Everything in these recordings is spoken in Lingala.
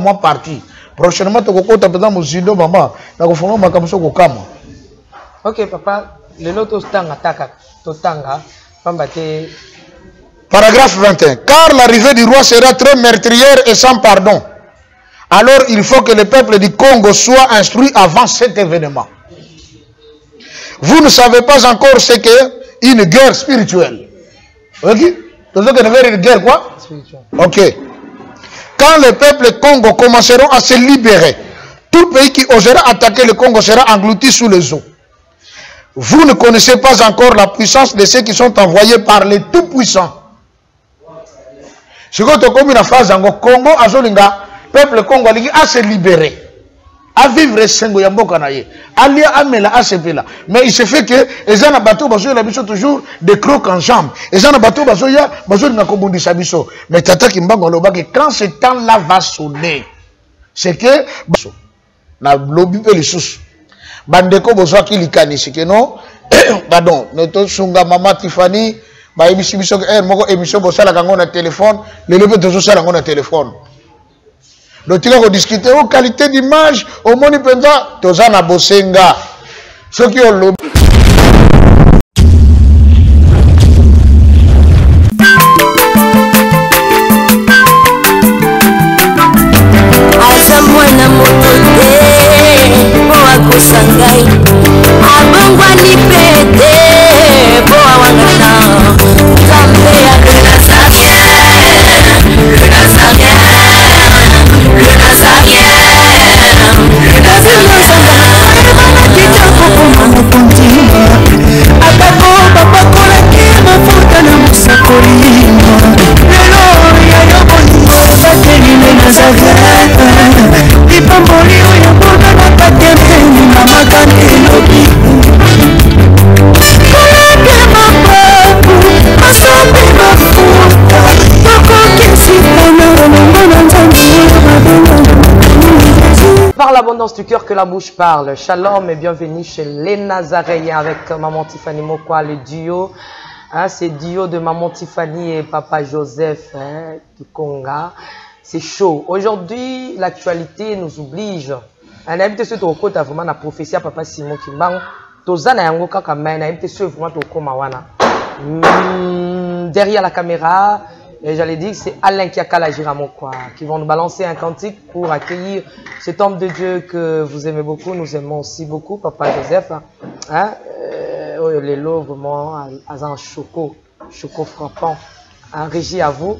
moi parti. Prochainement, tu vas te faire mon zindo, maman. Tu vas faire mon kamso kokama. Ok, papa. Le lot tanga taka. Tanga. Pambate. Paragraphe 21. Car l'arrivée du roi sera très meurtrière et sans pardon. Alors il faut que le peuple du Congo soit instruit avant cet événement. Vous ne savez pas encore ce qu'est une guerre spirituelle. Ok? Tu sais que une guerre quoi? Spirituelle. Ok. Quand le peuple Congo commenceront à se libérer, tout pays qui osera attaquer le Congo sera englouti sous les eaux. Vous ne connaissez pas encore la puissance de ceux qui sont envoyés par les tout-puissants. C'est quand tu as comme une phrase en Congo, Azolinga, peuple congolais a se libérer, à vivre Sengo Yamboka naye, à lire Amela à se là. Mais il se fait que les gens bateau bazoya la biso toujours des crocs en jambes. Les gens bateau bazoya na kobundi sabiso. Mais tata kimbango loba que quand ce temps-là va sonner, c'est que na lobby pe les sous. Bandeko bozoa ki likani c'est que non, pardon, notre sunga mama Tiffany ba émission moko émission bosala kango na téléphone, le lepe toujours sala kango na téléphone. Donc tu vas discuter aux qualité d'image, au monde pendant tozana bosenga. Ceux qui ont le Par l'abondance du cœur que la bouche parle. Shalom et bienvenue chez les Nazaréens avec maman Tiffany Mokwa, le duo. Hein, c'est duo de maman Tiffany et papa Joseph Kikonga. C'est chaud. Aujourd'hui, l'actualité nous oblige. On a invité ce au côté vraiment la prophétie à papa Simon Kimbang. Tozana yango kaka mais on a invité ce vraiment au Komawana. Derrière la caméra. Et j'allais dire que c'est Alain Kiakala Giramokwa qui vont nous balancer un cantique pour accueillir cet homme de Dieu que vous aimez beaucoup, nous aimons aussi beaucoup, Papa Joseph. Hein? Les lots vraiment à un choco frappant. Un régie à vous.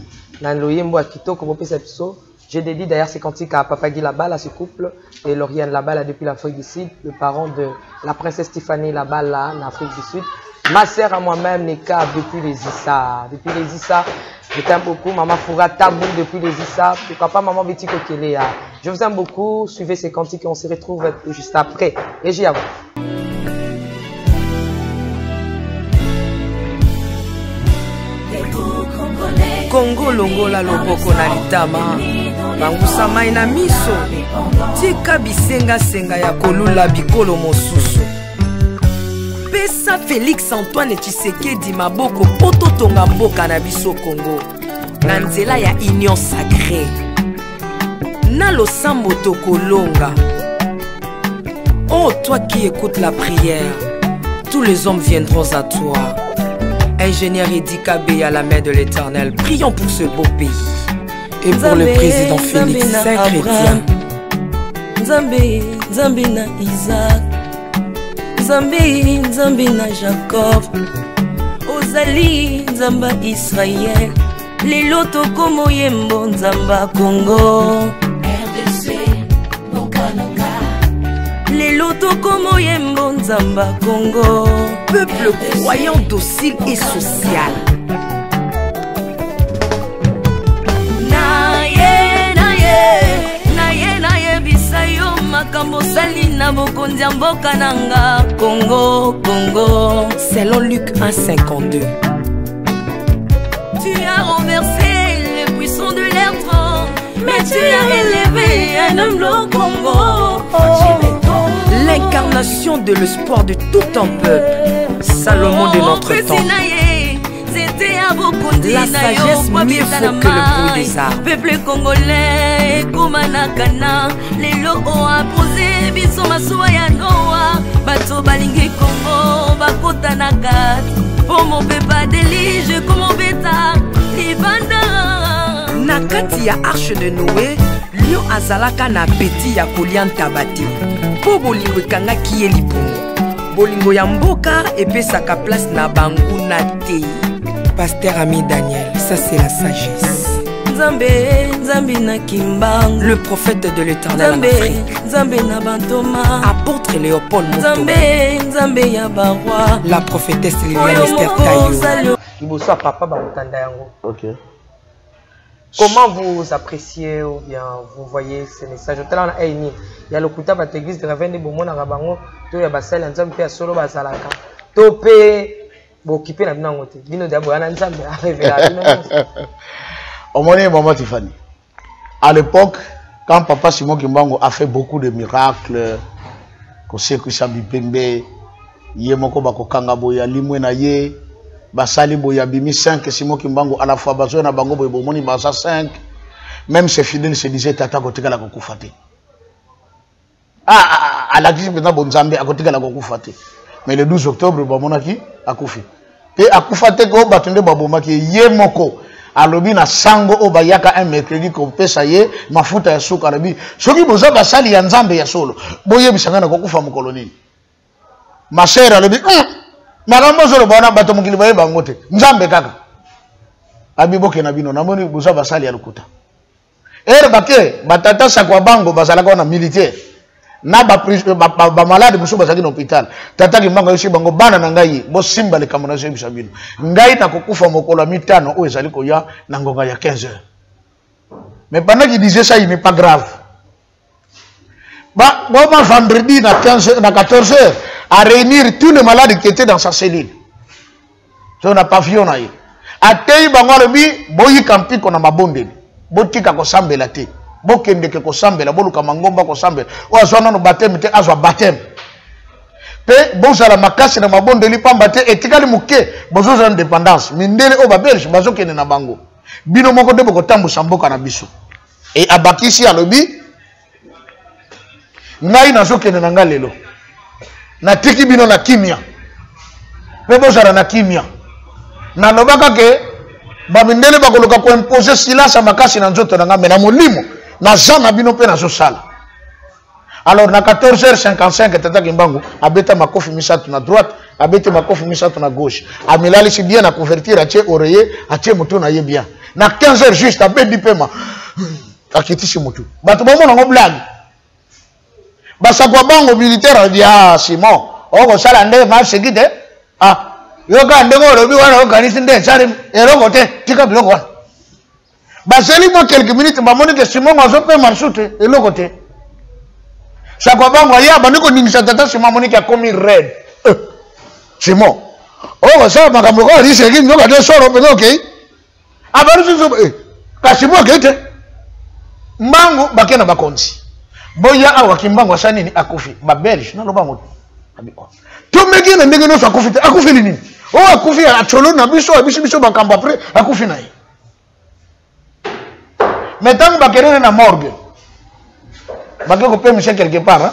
J'ai dédié d'ailleurs ces cantiques à Papa Guy Labala, à ce couple, et Lauriane Labala depuis l'Afrique du Sud, le parent de la princesse Tiffany Labala en Afrique du Sud. Ma sœur à moi-même, Neka, depuis les Issa. Depuis les Issa, je t'aime beaucoup. Maman Foura Tabou depuis les Issa. Pourquoi pas Maman Betty Kokelea. Je vous aime beaucoup. Suivez ces cantiques et on se retrouve juste après. Et j'y à vous. Congo longola loboko na litama. Bangusa mai na miso. Tika bisenga senga ya kolula bikolo mosusu. Pesa Félix Antoine Tshisekedi maboko poto tonga mboka na biso Congo na nzela ya union sacrée na losambo tokolonga. Oh toi qui écoutes la prière, tous les hommes viendront à toi. Ingénieur Edi Kabé à la main de l'Éternel, prions pour ce beau pays et pour le président Félix Saint-Chrétien. Nzambe na Isaac, Nzambe na Jacob, Ozali Nzamba Israël, Lelo Tokomo Yembo Nzamba Congo, RDC Bokananga, Lelo Tokomo Yembo Nzamba Congo, peuple croyant docile et social. Congo. Selon Luc 1,52. Tu as renversé les puissants de l'air trône, mais tu as élevé un homme au Congo. L'incarnation de l'espoir de tout un peuple. Salomon de notre temps. nzete ya bokondi na yo kwabeta na mai peuple congolais ekomanakana lelo oapose biso masuwa ya noa bato balingi kongo bakota na kati po mopepa delige komobeta libanda na kati ya arche de Noé lion azalaka na peti ya kolia ntaba te mpo bolingo ekangaki ye libumu bolingo ya mboka epesaka place na banguna te. Pasteur Ami Daniel, ça c'est la sagesse. Nzambe, Nzambe na Kimbang, le prophète de l'Éternel en Afrique. Nzambe na Bantoma, apôtre Léopold Moutou. Nzambe, Nzambe ya Barwa, la prophétesse Liliane Esther Tayo. Ibosa papa Bamutanda yango. Ok. Comment vous appréciez ou bien vous voyez ces messages? Il y a le Kouta Batéglise de Ravende Bomona Rabango, il y a Basel, Nzambe ya Solo Basalaka. Topé. Occupé la binangote. Bino de Aboyana Nzambe arrivé là. Au moment Maman Tiffany. À l'époque, quand Papa Simon Kimbango a fait beaucoup de miracles, Kose Kusambi Pembe, Yemoko Bako Kangaboya, Limwena Ye, Basali Boya Bimi 5, Simon Kimbango à la fois Bazoena Bango Boyomoni Basa 5, même ses fidèles se disaient Tata Koteka la Kokufate. À la crise maintenant Bonzambe à Koteka la Kokufate. Mais le 12 octobre, Bamonaki a koufi. Et a koufate ko batunde babomaki yemoko. Alobi na sango o bayaka un mercredi ko pesa ye mafuta ya suka rabi. Soki boza basali ya Nzambe ya solo. Boye bisanga na kokufa mu koloni. Ma sœur alobi, makambo solo bana bato mukili baye bangote. Nzambe kaka. Abi boke na bino namoni boza basali ya lukuta. Bake batata sakwa bango bazalaka na militaire. Na ba malade musu bazaki na hôpital tata Kimbango yoshi bango bana na ngai bo simba le kamona je bisabino ngai na kokufa mokolo mitano o ezali ko ya na ngonga ya 15 heures. Mais pendant qu'il disait ça il n'est pas grave. Ba vendredi na 15 na 14 heures à réunir tous les malades qui étaient dans sa cellule. So na pavillon na ye atei bango lobi boyi kampi ko na mabonde botika ko sambela te. Bokende ke kosambela boluka mangomba kosambela o azwana no baptême te azwa baptême pe bozala makasi na mabondeli pamba te etikali muke bozoza indépendance mindele o babelge bazokende na bango bino moko de bokotambusa mboka na biso e abakisi alobi ngai nazokende na nga lelo natiki bino na kimia pe bozala na kimia na lobaka ke bamindele bakoloka ko imposer silence makasi na nzoto na nga mena molimo na zana bino pe na sala. Alors na 14h55 tata Kimbango abeta makofi misatu na droite abeta makofi misatu na gauche amilali si bien na couverture atie oreiller atie mutu na ye bien na 15h juste abedi pema akitisi mutu bato bomona ngo blague basakwa bango militaire dia Simon oko sala nde ma sekite yoka ndego lobi wana organise nde chari eroko te tika biloko wana baseli moi quelques minutes bamoni que Simon azope marchute eloko te sakwa bango ya bandiko ningisa tata Simon moni ki akomi red Simon sala makambo ko rise ki ndoka te soro pe okay abaru zo ka Simon kete mbangu bakena bakonzi boya awa Kimbango asani ni akufi ba belge na loba moto abiko to meki na ndenge no akufi te akufi nini akufi acholo na biso biso bakambo après akufi na ye. Mais tant que vous na morgue, vous pouvez me quelque part.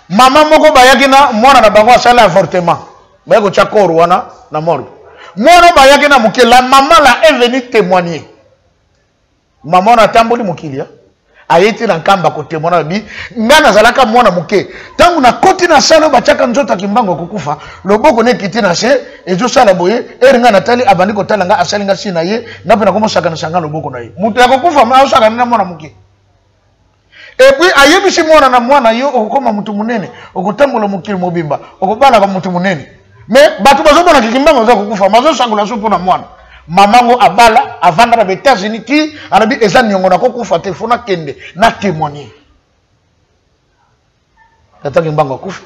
Maman moko bayaki na mwana na bango asala avortement. Bayako chakoro wana na morgue. Mwana bayaki na mukili, la maman là est venue témoigner. Maman na tamboli mukili ayeti na nkamba ko témoigner bi ngana zalaka mwana muke. Tangu na koti na sala bachaka nzota Kimbango kokufa, loboko ne kiti na se ezo sala boye eringa natali abandi ko talanga asalinga sina ye na pena komo saka na sanga loboko na ye. Mutu ya kokufa ma osaka na mwana muke. Et puis ayebisi mwana na mwana yo okoma mutu munene, okotambola mukili mobimba, okobala ba mutu munene. Mais batu bazobona Kimbango za kokufa, mazo sangula supu na mwana. Mamango abala avanda na États-Unis ki arabi eza nyongo na kokufa telefona kende na témoigner. Tata Kimbango akufi.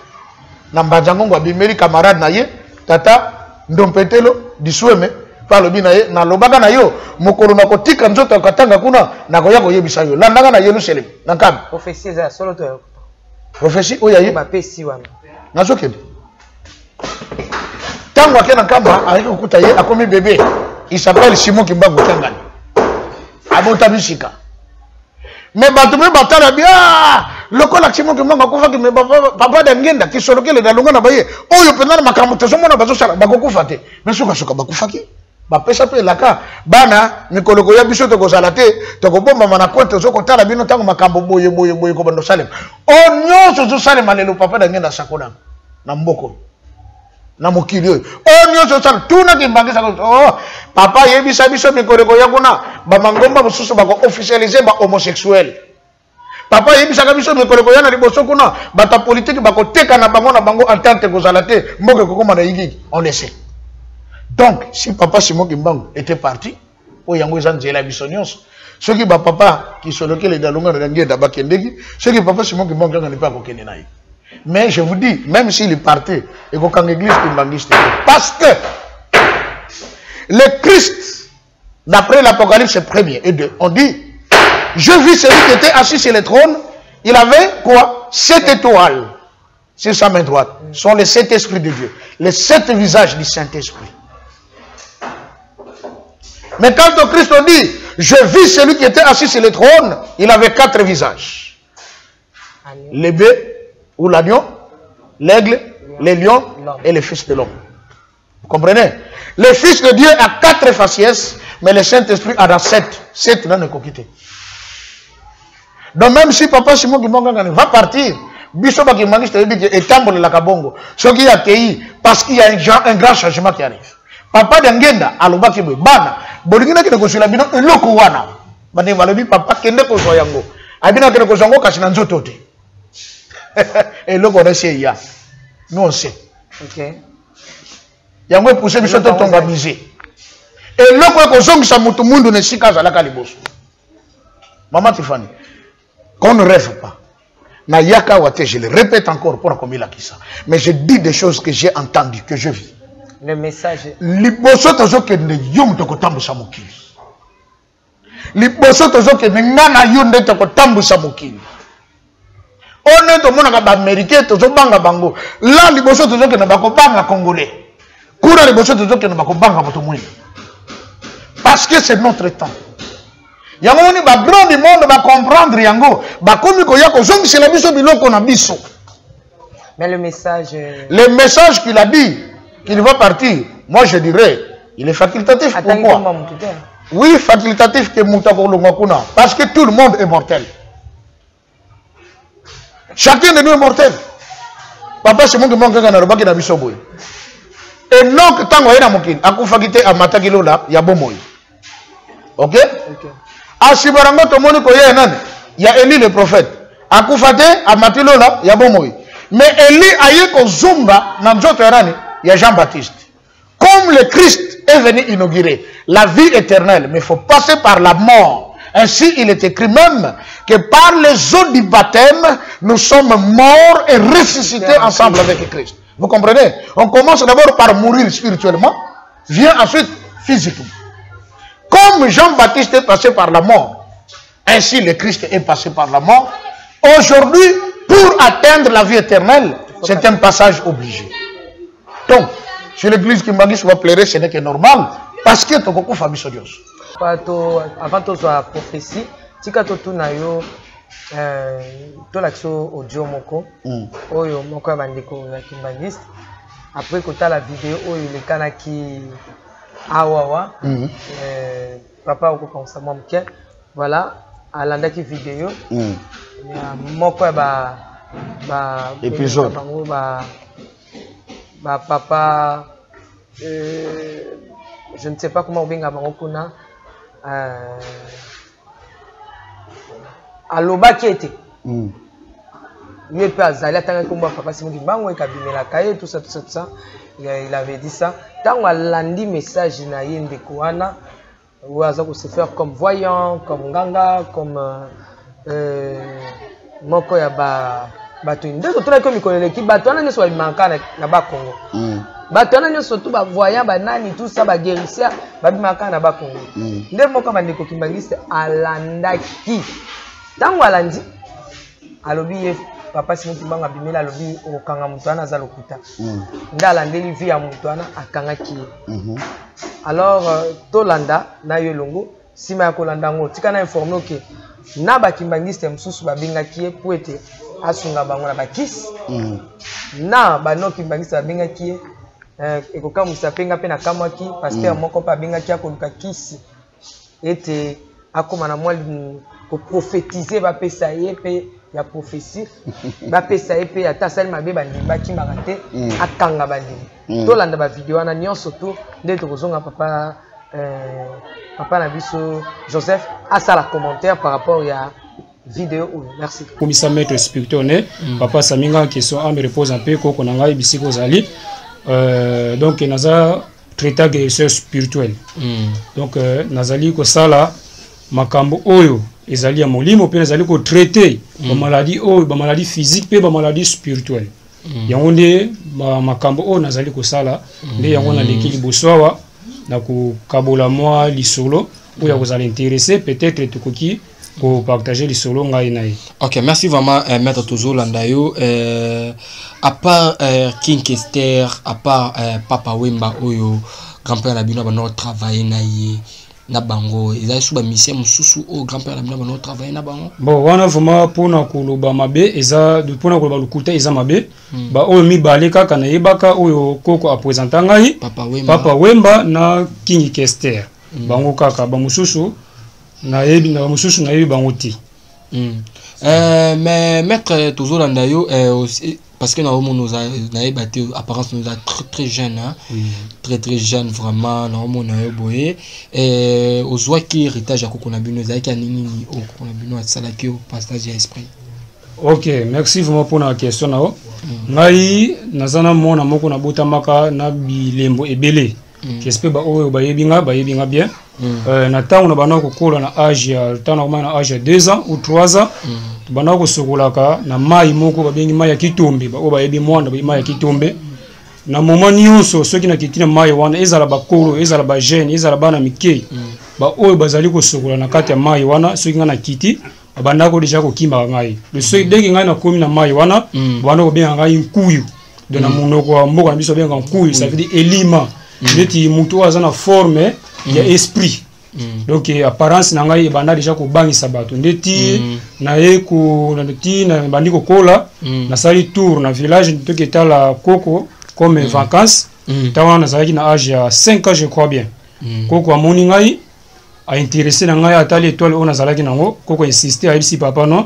Na mbajango ngwa bimeli camarade na ye, tata ndompetelo disweme palobi na ye na lobaka na yo mokolo na kotika nzoto katanga kuna na koya koyebisa yo. Landanga na Yerusalem na kambi. Prophétie za solo to. Prophétie oya ye ba pesi wana. Nazokende. Tango akena kamba avec okuta ye akomi bébé. Il s'appelle Simon Kimbangu Kangani. Abota bisika. Mais batumé batala bien lokola Simon Kimbangu akufa ki me papa de ngenda ki solokele da longa na baye. Oyo penana makambo tozomona bazo sala bakokufa te. Mais soka bakufa ki. Bapesa pe laka bana mikoloko ya biso to kozala te to kobomba mana konte zo kotala bino tango makambo boye ko bando Salem. Onyo zo Salem alelo papa de ngenda sakona na mboko. Na mokili oyo onyo zo sala tuna kimbangisa ko oh papa yebisa biso mikoloko ya kuna ba mangomba mosusu ba ko officialiser ba homosexuel. Papa yebisa ka biso mikoloko ya na liboso kuna bata politique ba ko teka na bango entente kozala te mboke kokoma na yigi on le sait. Donc, si papa Simon Kimbangu était parti, il y a un bisonyos. Ceux qui papa qui sont locaux dans l'onga de l'Angenda Bakendegi, ceux qui papa Simon Kimbangu n'est pas au Kenya. Mais je vous dis, même s'il est parti, et qu'aucun église Kimbangiste, parce que le Christ, d'après l'Apocalypse 1er et 2, on dit, je vis celui qui était assis sur le trône, il avait quoi? 7 étoiles sur sa main droite. Ce sont les 7 esprits de Dieu, les 7 visages du Saint-Esprit. Mais quand le Christ dit, je vis celui qui était assis sur le trône, il avait 4 visages. Les bœufs ou l'agneau, l'aigle, les lions et le fils de l'homme. Vous comprenez? Le fils de Dieu a 4 faciès, mais le Saint-Esprit en a 7. 7 dans le coquité. Donc même si papa Simon Kimbangu va partir, Bissoba Kimbangu te dit que étamble la kabongo, ce qui a accueilli, parce qu'il y a un grand changement qui arrive. Papa d'Angenda, alobaki bana, bolingina kene kosula bino eloko wana. Bane balobi papa kende kozwa yango. Abina kene kozwa ngo kasi na nzoto te. Eloko na se ya. Non c'est. OK. Yango poussé biso to tonga misé. Eloko kozongisa mutu mundu ne sika zalaka liboso. Maman Tiffany, qu'on ne rêve pas. Na yaka wate, je le répète encore pour comme il a qui ça. Mais je dis des choses que j'ai entendues, que je vis. Le message. Liboso tozo ke ne yom to kotambusa mokili. Liboso tozo ke ngana yonde to kotambusa mokili. On to mona ka ba américain tozo banga bango. Là liboso tozo ke na bako banga congolais. Kuna liboso tozo ke na bako banga moto mwini. Parce que c'est notre temps. Yango ni ba grand du monde va comprendre yango. Ba komi ko yako zongi c'est la biso biloko na biso. Mais le message qu'il a dit qu'il va partir, moi je dirais, il est facultatif. Pourquoi? Oui, facultatif que Moutakolongakuna. Parce que tout le monde est mortel. Chacun de nous est mortel. Papa, c'est mon qui manque un arbre qui n'a pas de. Et non, que tant qu'on est à Mokin, à Koufakite, à Matakilola, il y a Bomoy. Ok? À Sibarango, tout le monde il y a Élie le prophète. À Koufate, à Matilola, il y a Bomoy. Mais Élie a eu qu'on zumba, dans notre année, il y a Jean-Baptiste. Comme le Christ est venu inaugurer la vie éternelle, mais il faut passer par la mort. Ainsi, il est écrit même que par les eaux du baptême, nous sommes morts et ressuscités ensemble avec Christ. Vous comprenez? On commence d'abord par mourir spirituellement, vient ensuite physiquement. Comme Jean-Baptiste est passé par la mort, ainsi le Christ est passé par la mort. Aujourd'hui, pour atteindre la vie éternelle, c'est un passage obligé. Donc, si l'église qui m'a dit va pleurer, ce n'est que normal, parce que tu as beaucoup de familles. Avant de la prophétie, si tu as tout nayo, tu as audio moko, oyo moko bandiko ya kimbangiste. Après que tu as la vidéo, oyo le kanaki awawa, papa oko comme ça mon cœur, voilà, alanda ki vidéo, moko ba épisode. Papa, je ne sais pas comment on vient à Marokuna. Aloba qui était. Lui peut azali attendre comme papa Simon Kimbangu et kabimela kaye tout ça. Il avait dit ça. Tant on landi message na yende koana ou azako se faire comme voyant, comme nganga, comme moko ya bato ndeko tuna ko mikolele ki bato wana nyoso bamanka na ba Congo. Bato wana nyoso tout ba voyant ba nani tout ça ba guérisseur ba bimaka na ba Congo. Ndeko moko bandeko kimbangiste alandaki. Tango alandi alobi papa Simon Kimbanga bimela lobi okanga mutu wana za lokuta nda alandeli vie ya mutu wana akangaki alors tolanda na yo longo sima ya kolanda ngo tika na informer que na bakimbangiste msusu babengaki ye po ete asunga bango na bakisi na banoki mbangiste babengaki ye ekokamwisa penga mpe na kamwaki paster moko mpe abengaki akoluka kisi ete akoma na mwa koprophétiser bapesa ye mpe ya prophétie bapesa ye mpe ata asali mabe bandimi bakimbaka te akanga bandimi tolanda bavideo wana nyonso tu nde tokozonga papa na biso Joseph asala commentaire par rapport ya vidéo. Merci. Komisa maître spirituel ne papa saminga question en me repose un peu koko na ngai bisiko zali donc naza traiter guérisseur spirituel donc nazali ko sala makambo oyo ezali ya molimo pe nazali ko traiter ba maladie oyo ba maladie physique pe ba maladie spirituelle yango nde makambo oyo nazali ko sala nde yango na leki liboso na ko kabola moi lisolo oyo vous allez intéresser peut-être tukoki pour partager les solos ngai. Ok, merci vraiment maître Tozo Landayo. À part King Kester, à part Papa Wemba Oyo, grand-père Labino bano travailler na bango. Ils ont sous ba mission mususu au grand-père Labino bano travailler na bango. Bon, wana vraiment pour na koloba mabe, eza pour na koloba lukuta eza mabe. Ba oyo mi baleka kana yebaka oyo koko a présenter ngai. Papa Wemba na King Kester. Bango kaka ba mususu na yebi na mususu na yebi bangoti mais maître Tozo Landayo aussi parce que nous a battu apparence nous a très jeune hein très jeune vraiment na boye aux joies qui héritage à Kokonabino za ki nini au Kokonabino à salaki au passage à esprit. OK, merci vraiment pour la question nao ngai nazana mona moko na botamaka na bilembo ebele j'espère ba oyo ba yebinga bien na tango na bana ko kola na âge ya tango na âge ya 2 ans ou 3 ans bana ko sokolaka na mai moko ba bengi mai ya kitombe ba oba yebi mwanda ba mai ya kitombe na moment nyonso soki na kitina mai wana ezala ba kolo ezala ba jeune ezala bana mike ba oyo bazali ko sokola na kati ya mai wana soki ngana kiti banda ko deja ko kimba ngai le soki deki ngai na komi na mai wana bana ko benga ngai nkuyu de na monoko wa mboka biso benga nkuyu ça veut dire elima neti mutu azana forme ya esprit donc apparence na ngai banda déjà ko bangisa bato ndeti na eko na ndeti na bandi ko kola na sali tour na village ntoki etala koko comme vacances tawana na zalaki na âge ya 5 ans je crois bien koko amoni ngai a intéressé na ngai atali étoile on azalaki nango koko insister a ibisi papa non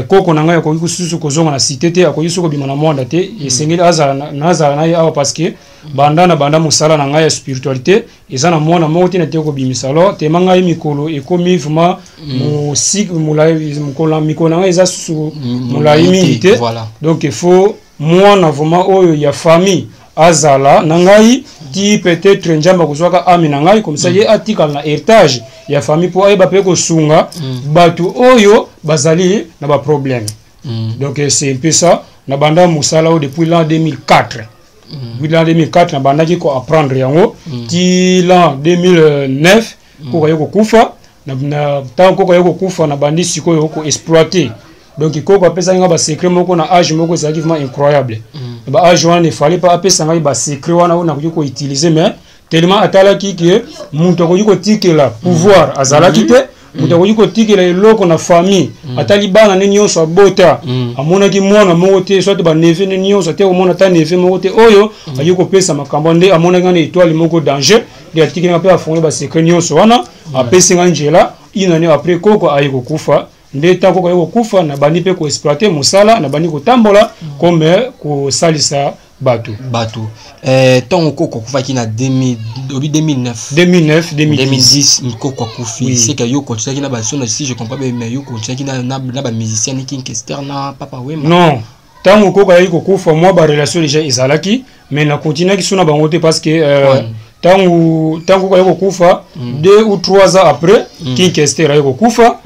koko na ngai ko kususu ko zonga na cité te akoyi soko bimana mwanda te esengeli azala nazala na awa parce que banda musala na ngai ya spiritualité ezana mwana moko te na te ko bimisalo te manga mikolo ekomi vraiment musik mulai mkola mikolo na ngai za su mulai minite donc il faut mwana vraiment oyo ya famille azala na ngai ti peut-être njamba kozwaka ami na ngai comme ça ye atikala na héritage ya famille pour ayeba pe ko sunga batu oyo bazali na ba problème donc c'est un peu ça na banda musala depuis l'an 2004 depuis l'an 2004 na banda ki ko apprendre yango ti l'an 2009 ko yoko kufa na tant ko yoko kufa na bandi siko yoko exploiter donc ko ko pesa nga ba secret moko na âge moko c'est vraiment incroyable ba âge wana ne fallait pas pesa nga ba secret wana on a ko utiliser mais tellement atalaki que mutu ko yiko tikela pouvoir azala kite mutu ko yiko tikela eloko na famille atali bana ne nyonso abota amona ki mwana moko te soit ba neve ne nyonso te omona ta neve moko te oyo ayiko pesa makambo nde amona ngane étoile moko danger de atikela pe afonga ba secret nyonso wana apesa nga njela une année après koko ayiko kufa ndeta koko ayiko kufa na bani pe ko exploiter musala na bani ko tambola comme ko salisa Batou. Ton koko kufaki na 2009 2010 koko kufi c'est que yo continue qui na ba son si je comprends bien mais yo continue qui na ba musicien ni King Kester na Papa Wemba non tant koko ayiko kufa moi ba relation déjà izalaki mais na continue qui sona bangote parce que tant koko ayiko kufa 2 ou 3 ans après King Kester ayiko kufa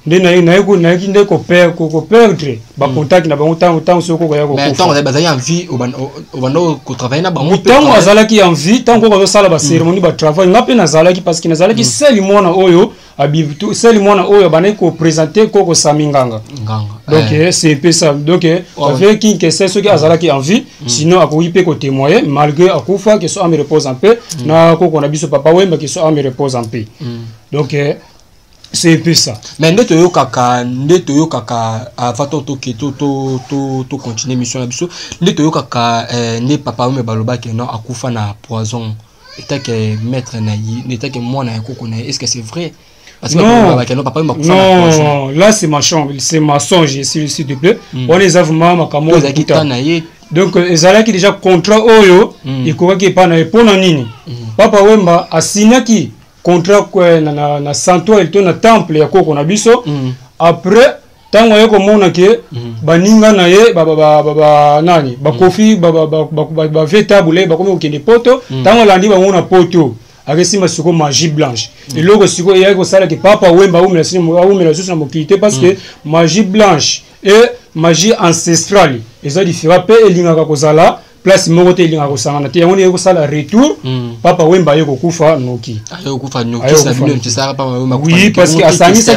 nde na yiki ko perdre ba contact na bango tant soko koko ayiko kufa mais tant bazali en vie au bando ko travailler na bango tant azalaki en vie tant koko sala ba cérémonie ba travail ngape na zalaki parce que na zalaki seli mona oyo abitu seli mwana oyo bana ko présenter koko saminganga donc c'est un peu ça donc ça fait qu'il que c'est ce qui azala qui envie sinon akoyi pe ko témoigner malgré akufa que soit me repose en paix na koko na biso papa wemba que soit me repose en paix donc c'est un peu ça mais ndeto kaka avant to continuer mission na biso ndeto kaka ne papa wemba baloba que non akufa na poison et que maître na yi n'était que moi na koko na est-ce que c'est vrai? Parce que non, papa, non, là c'est mensonge, s'il te plaît. On les a vraiment makamo. Donc ezala qui déjà contrat oyo, il croit qu'il pas na epona nini. Papa wemba a signé qui contrat quoi na santo et na temple ya koko na biso. Après tango yeko mona ke baninga na ye ba nani ba kofi ba vetabule ba komi okende poto tango landi ba mona poto. Avec ma magie blanche. Et là, il y a que papa Wemba ou la mobilité parce que magie blanche et magie ancestrale. Et ça différent. Et l'ingaka kozala place morote l'ingaka kozanga. Et on est au sala retour. Papa Wemba yeko kufa noki. Kufa noki. Ça papa Wemba. Oui, parce que à Sangisa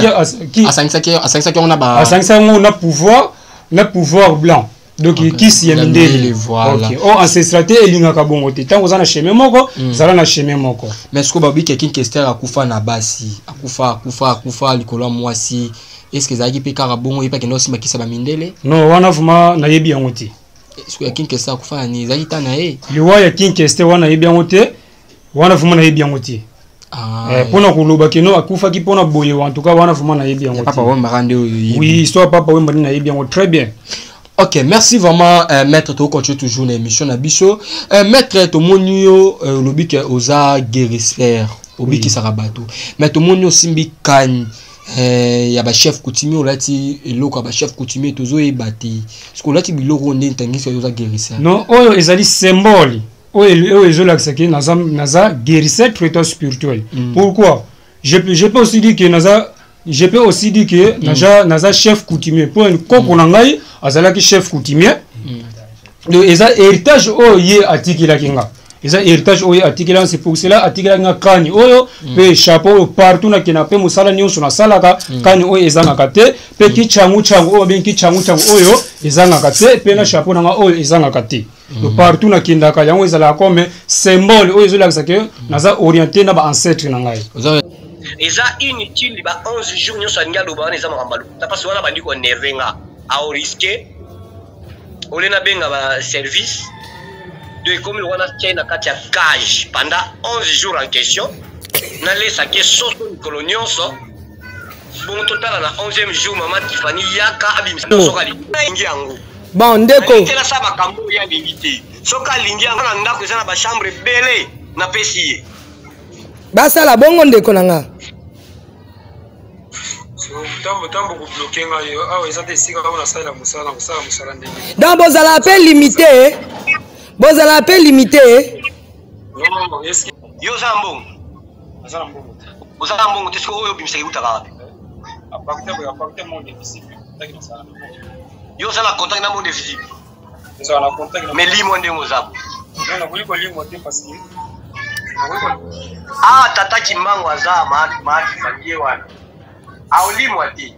on a pouvoir blanc. Donc qui s'y est mis voilà. Oh ancestralité et l'ingaka bongote. Tant vous en a chemin moko, ça en a chemin moko. Mais est-ce que babi quelqu'un qui est à kufa na basi, akufa likolo moi si est-ce que ça qui peut carabongo et pas que non si makisa ba mindele? Non, wana vuma na yebi yangote. Est-ce que quelqu'un qui est à kufa ni za ita na e? Liwa ya king qui est wana yebi yangote, wana vuma na yebi yangote. Pona kuluba kino akufa ki pona boye en tout cas wana vuma na yebi yangote. Papa wemba rande oui, histoire papa wemba na yebi yangote très bien. Ok, merci vraiment, maître. Tu continues toujours l'émission Nabiso. Maître, tu monio lobi que osa guérisseur, obi qui sarabato. Mais tu monio simbi kan, ya ba chef coutumier ou lati eloko ba chef coutumier tozo e bati. Parce que lati biloko ndé ntangi so osa guérisseur. Non, oyo ezali symbole. Oyo ezola que naza guérisseur traiteur spirituel. Pourquoi? Je peux aussi dire que naza chef coutumier pour une koko nangai azala ki chef coutumier donc eza héritage oyo atikila kinga eza héritage oyo atikila c'est pour cela atikila nga kani oyo pe chapeau partout na kina pe musala nyonso na salaka kani oyo ezanga kate pe ki changu oyo ben ki changu oyo ezanga kate pe na chapeau na nga oyo ezanga kate donc partout na kinda ka yango ezala comme symbole oyo ezola que naza orienté na ba ancêtre na ngai eza inutile ba 11 jours nyoso alinga loba wana eza makambalu tapasi wana bandi ko nervenga a risquer olena benga ba service de comme wana tient kati ya cage pendant 11 jours en question na lesa ke soso kolonioso bon total na 11e jour mama Tiffany yaka abimisa soka lingi yango bon ndeko tela sa makambo ya lingité soka lingi yango na ndako eza na ba chambre belé na pesier basala bongo ndeko nanga donc bozala pe limité yo zambongo ozala mbongo tesko oyo bimisaki utaka wapi yo ozala contact na monde visible mais limo ndengo zapo tata Kimbangu aza maati fanyie wana aulimwa ti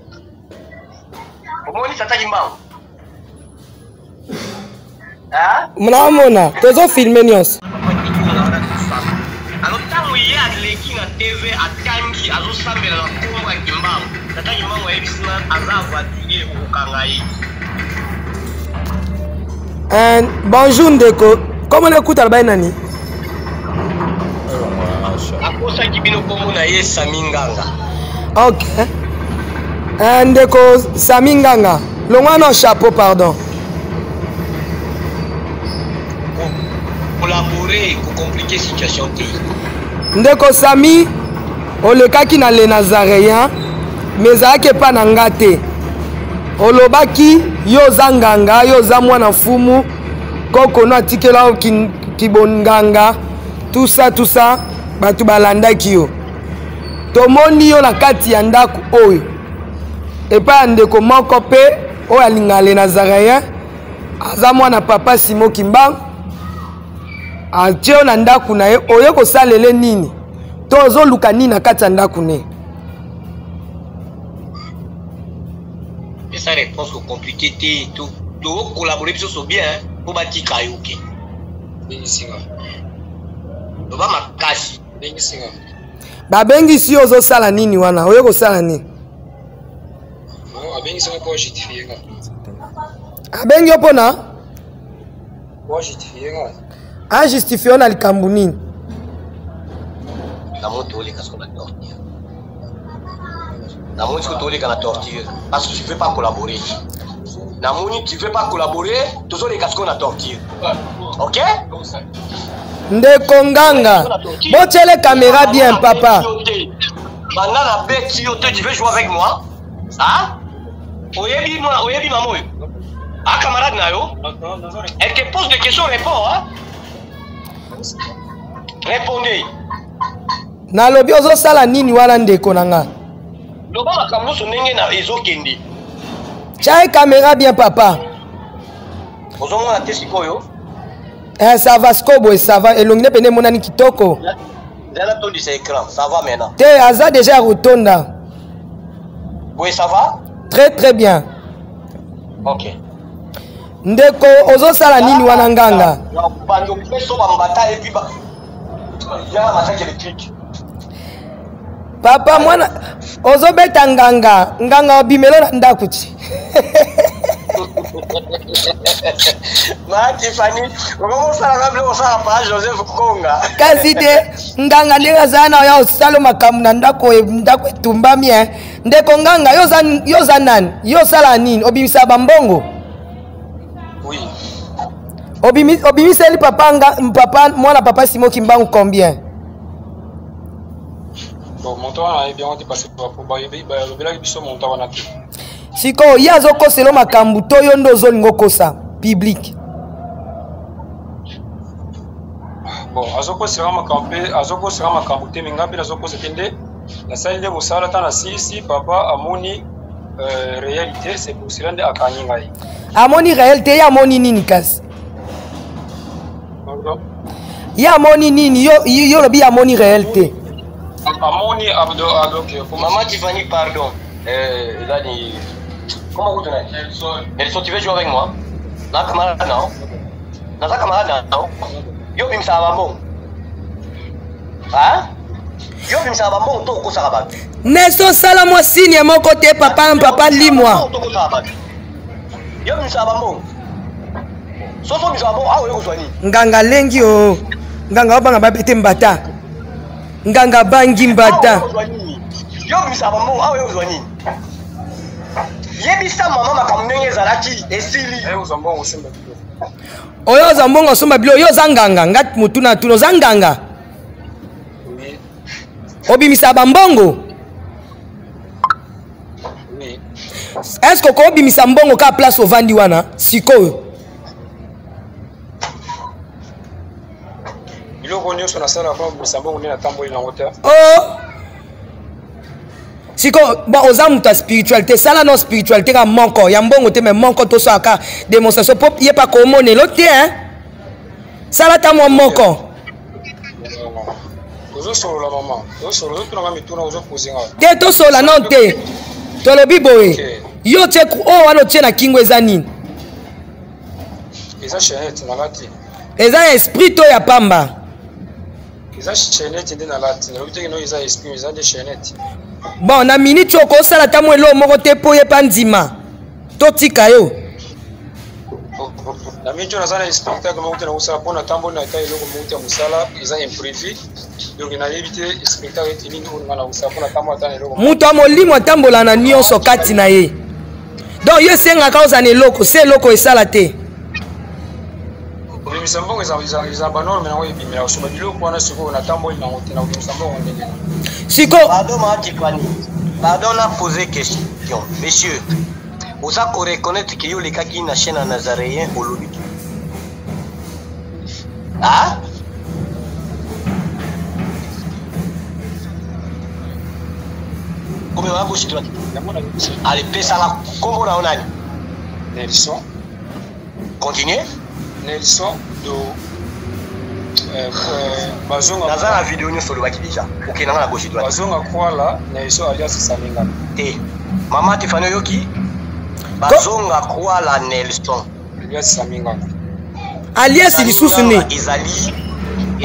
omoni tata Kimbangu mnaamona tozo filme nyonso alors tango ye aleki na TV atangi azosambela na kombo ya Kimbangu tata Kimbangu ayebisina aza fatigué okokanga ye. Bonjour ndeko, comment l'écoute alba nani? Akosa kibino kombo na ye Saminganga. Ok. Ndeko Saminganga, longwa chapeau pardon. Collaborer pour compliquer situation te. Ndeko Sami olekaki na le Nazaréen mais ake pa na ngate. Olobaki yo zanganga yo za mwana fumu koko no atikela kibonganga tout ça batu balandaki yo. Tomoni yo na kati ya ndaku oyo. Epa ndeko moko pe oyo alinga le Nazaréen aza mwana papa Simo Kimbangu. Atio na ndaku na ye oye ko salele nini tozo luka nini na kati ya ndaku ne Et sa réponse compliquée, tout collaborer sur bien pour bâtir Kayoke. On va ma cache. Babengi si ozo sala nini wana oyo ko sala nini abengi sanga pour justifier nga abengi opona pour justifier nga a justifier na likambo nini na moto ole kasko na torture na moto ko ole kana torture parce que tu veux pas collaborer na moni tu veux pas collaborer toujours les kasko na torture OK Ndeko Nganga, bochele caméra bien, papa. Banana bête, tu veux jouer avec moi? Hein? Oyebi maman. Ah, camarade Nayo. Elle te pose des questions, réponds, hein? Répondez. Na lobi ozo sala nini wana ndeko nanga? Loba makambo so ndenge na ezo kende. Chai caméra bien, papa. Ozo mona tesikoyo. Ça va, Scobo, ça va. Et l'ongné pene monani kitoko. Là, ton du écran, ça va maintenant. Te aza déjà rotonda. Oui, ça va? Très très bien. OK. Ndeko ozo sala nini wana nganga? Bando peso bambata et puis ba. Il y a la massacre électrique. Papa mwana ozo beta nganga, nganga obimelo na ndakuti. Ma Tiffany, comment ça va bien ça pas Joseph Konga. Kasi de nganga ndinga zana ya osalo makamu na ndako etumbami ndeko nganga yoza nani yo sala nini obimisa bambongo oui obimisa li papa mwana papa Simoki Mbangu combien bon montant a bien été passé pour le village biso montant wana te siko yazo koselo makambu to yo ndo zolingo kosa public bon azoko sera makambu te mingapi azoko setende la salle de bosala tana si papa amoni réalité c'est pour cela de akanyinga yi amoni réalité ya amoni nini kasi ya amoni nini yo lobi amoni réalité amoni abdo maman Tiffany pardon Dani comment vous tenez Nelson tu veux jouer avec moi na camarade non na za camarade non yo bimsa bambo hein yo bimsa bambo to ko sala ba Nelson sala moi signe mon côté papa lis-moi yo bimsa bambo so bimsa bambo awo yo zwani nganga lengi o nganga obanga babete mbata nganga bangi mbata yo bimsa bambo awo yo zwani yebisa mama makamnenge zalaki esili uzambongo simba oyo zambongo somba bilo yo zanganga ngat mutuna tuno zanganga oui obimisa bambongo oui est-ce que ko obimisa mbongo ka place ovandi wana sikoyo biloko nyonso na sala kwa mbisambongo nina tamboli na ngota oh siko bon oza muta spiritualité sala no spiritualité ka monko ya mbongo te mais monko to saka démonstration pop yé pas comme monelo te hein sala ta mo monko ozo solo la maman ozo solo to na mituna ozo posinga te to sola non te to lobi boye yo te ku o wano te na kingo ezani eza chenette na lati eza esprit to ya pamba eza chenette ndina lati na lobite no eza esprit eza de chenette bon na minute oko sala ta mo elo moko te po ye pandima to tika yo na minute na zana spectacle mo te na usala pona tambo na kai loko mo te musala eza imprévu donc na éviter spectacle tini ndo na usala pona tambo atana loko muto amolimo tambola na nyonso kati na ye donc yo senga ka ozana eloko se eloko esala te misambongo eza banorme na webi mais osoba biloko wana siko na tamboli na ngote na misambongo ndenge siko pardon ma Tiffany pardon na poser question monsieur vous a reconnaître que yo les kaki na chaîne à Nazaréen au lobby ah comment on a bouché toi allez pesa la combo na onani Nelson continuez Nelson do bazonga dans la vidéo nous sur le baki déjà OK na la gauche droite bazonga kwala Nelson alias Salinga te maman Tiffany yoki bazonga kwa la Nelson Elias Saminga alias lisusu ne ezali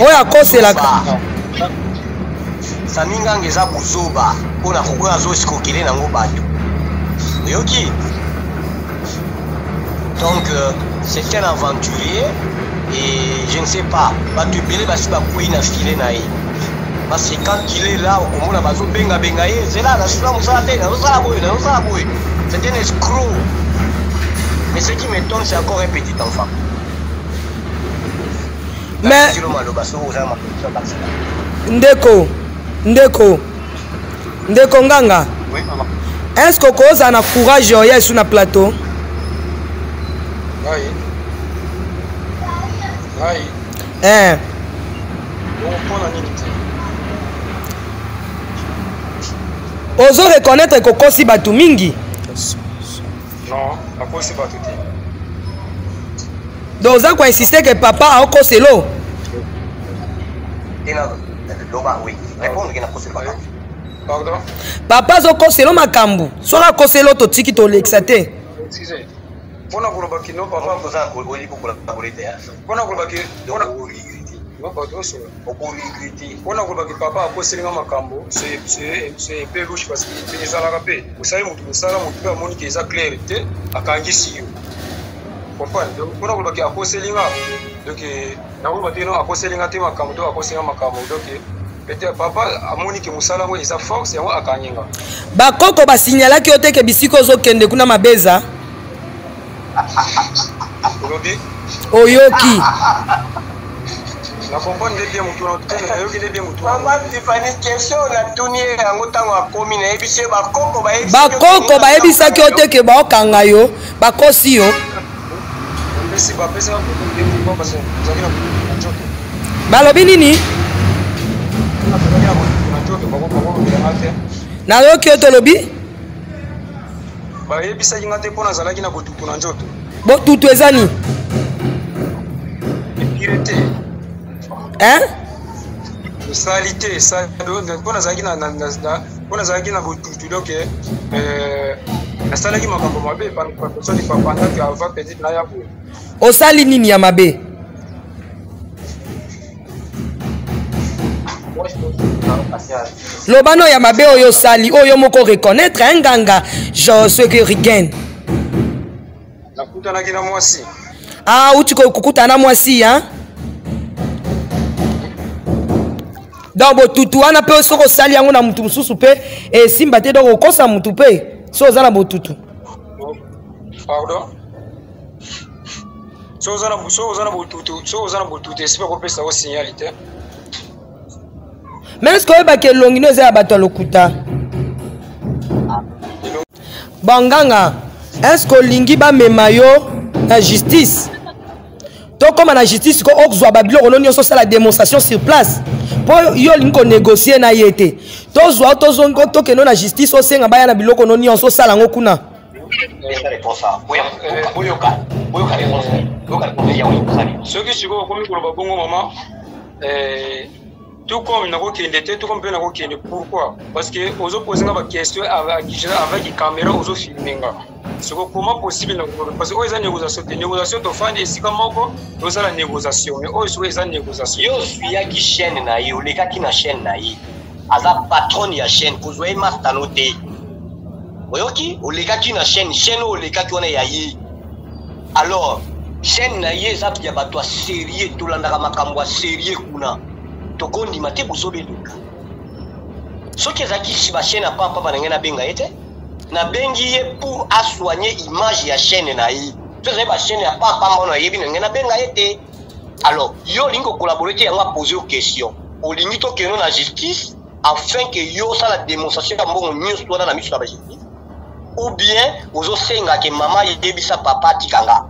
oyo akoselaka Saminga ngeza buzoba mpona kokoya azosikokele nango bato oyoki. Donc c'est un aventurier et je ne sais pas bato ebele basi bakwei na file na ye parce que quand il est là okomona bazobenga ye zela nasula mosala te nazosala boye c'est un escroc. Mais ce qui m'étonne c'est encore un petit enfant. mais ndeko nganga oui, maman. est-ce que koza na courage oya sur na plateau? Ozo reconnaître que kosi batu mingi? Non, akosi batu te. Donc oza ko insister que papa a okoselo? Oui, répondre que na koselo. Pardon? Papa zo koselo makambu. Soka koselo to tiki to lexate. Excusez. Pona koloba kino papa koza ko oli ko la bolete ya. Pona koloba ki pona on a voulu que papa a posé un macambo, c'est peu louche parce que les Arabes, vous savez, mon salaire, mon père, mon qui est clair, à Kangissi. Comprendre? Donc, on a voulu que a posé l'inga, donc, na voulu que a posé l'inga te macambo, a posé un macambo, donc, peut-être papa a moni que mon salaire, il a force et on a Kanginga. Ba koko ba signala ki ote ke bisiko zo kende kuna mabeza. Oyoki. La comprendre bien mon tour, bien mon tour. Maman, tu fais une question, la tournée, en autant à commune, et puis c'est ma coco, ba ebisa ki ote ke ba okanga yo, ba kosi yo. Si ba pesa ko parce que Ba lobi nini? Na yo ki ote lobi? Ba ebisa ngate pona zalaki na botutu na njoto. Botutu ezani? Pirete. Hein? Salité, ça on a zaki na on a zaki na botutu donc na salaki makambo mabe par personne qui papa qui avant petit na ya ko. Osali nini ya mabe? Lobano ya mabe oyo sali oyo moko reconnaître nganga genre ce que Rigen. Na kutana kina mwasi. Ah, uti ko kukutana mwasi hein? Donc botutu wana pe soko sali yango na mutu mususu pe e simba te donc okosa mutu pe so za na botutu. Pardon? So za na botutu esipa ko pesa o signalité. Mais est-ce que ba ke longino za bato lokuta? Banganga, est-ce que lingi ba memayo na justice? Donc comme na justice ko okzwa babilo ko nonyo so la démonstration sur place. Pour yo lingo négocier na yete. Tozwa tozongo to ke no na justice o senga baya na biloko nonyo so sala ngo kuna. Ce qui se comme pour le bongo maman tout comme na ko kende te tout comme pe na ko kende pourquoi parce que aux opposés na ba question avec les caméras aux filminga c'est comment possible parce que aux négociation to fandi esika moko aux la négociation mais aux sur les négociations yo suis ya ki chaîne na yo le ka ki na chaîne na yi aza patron ya chaîne ko zoe master noté oyoki o le ka ki na chaîne o le ka ki ona ya yi alors chaîne na yi za ya bato sérieux to landaka makambo sérieux kuna tokondi mate buzobe luka soki ezaki si ba chaîne apa papa na ngena benga ete na bengi ye pour soigner image ya chaîne na yi to za ba chaîne apa papa mbona yebi na ngena benga ete alors yo lingo collaborer te yanga poser aux questions o lingi to keno na justice afin que yo ça la démonstration ya mbongo nyonso to na miso ya ba justice ou bien ozo senga ke mama yebi sa papa tikanga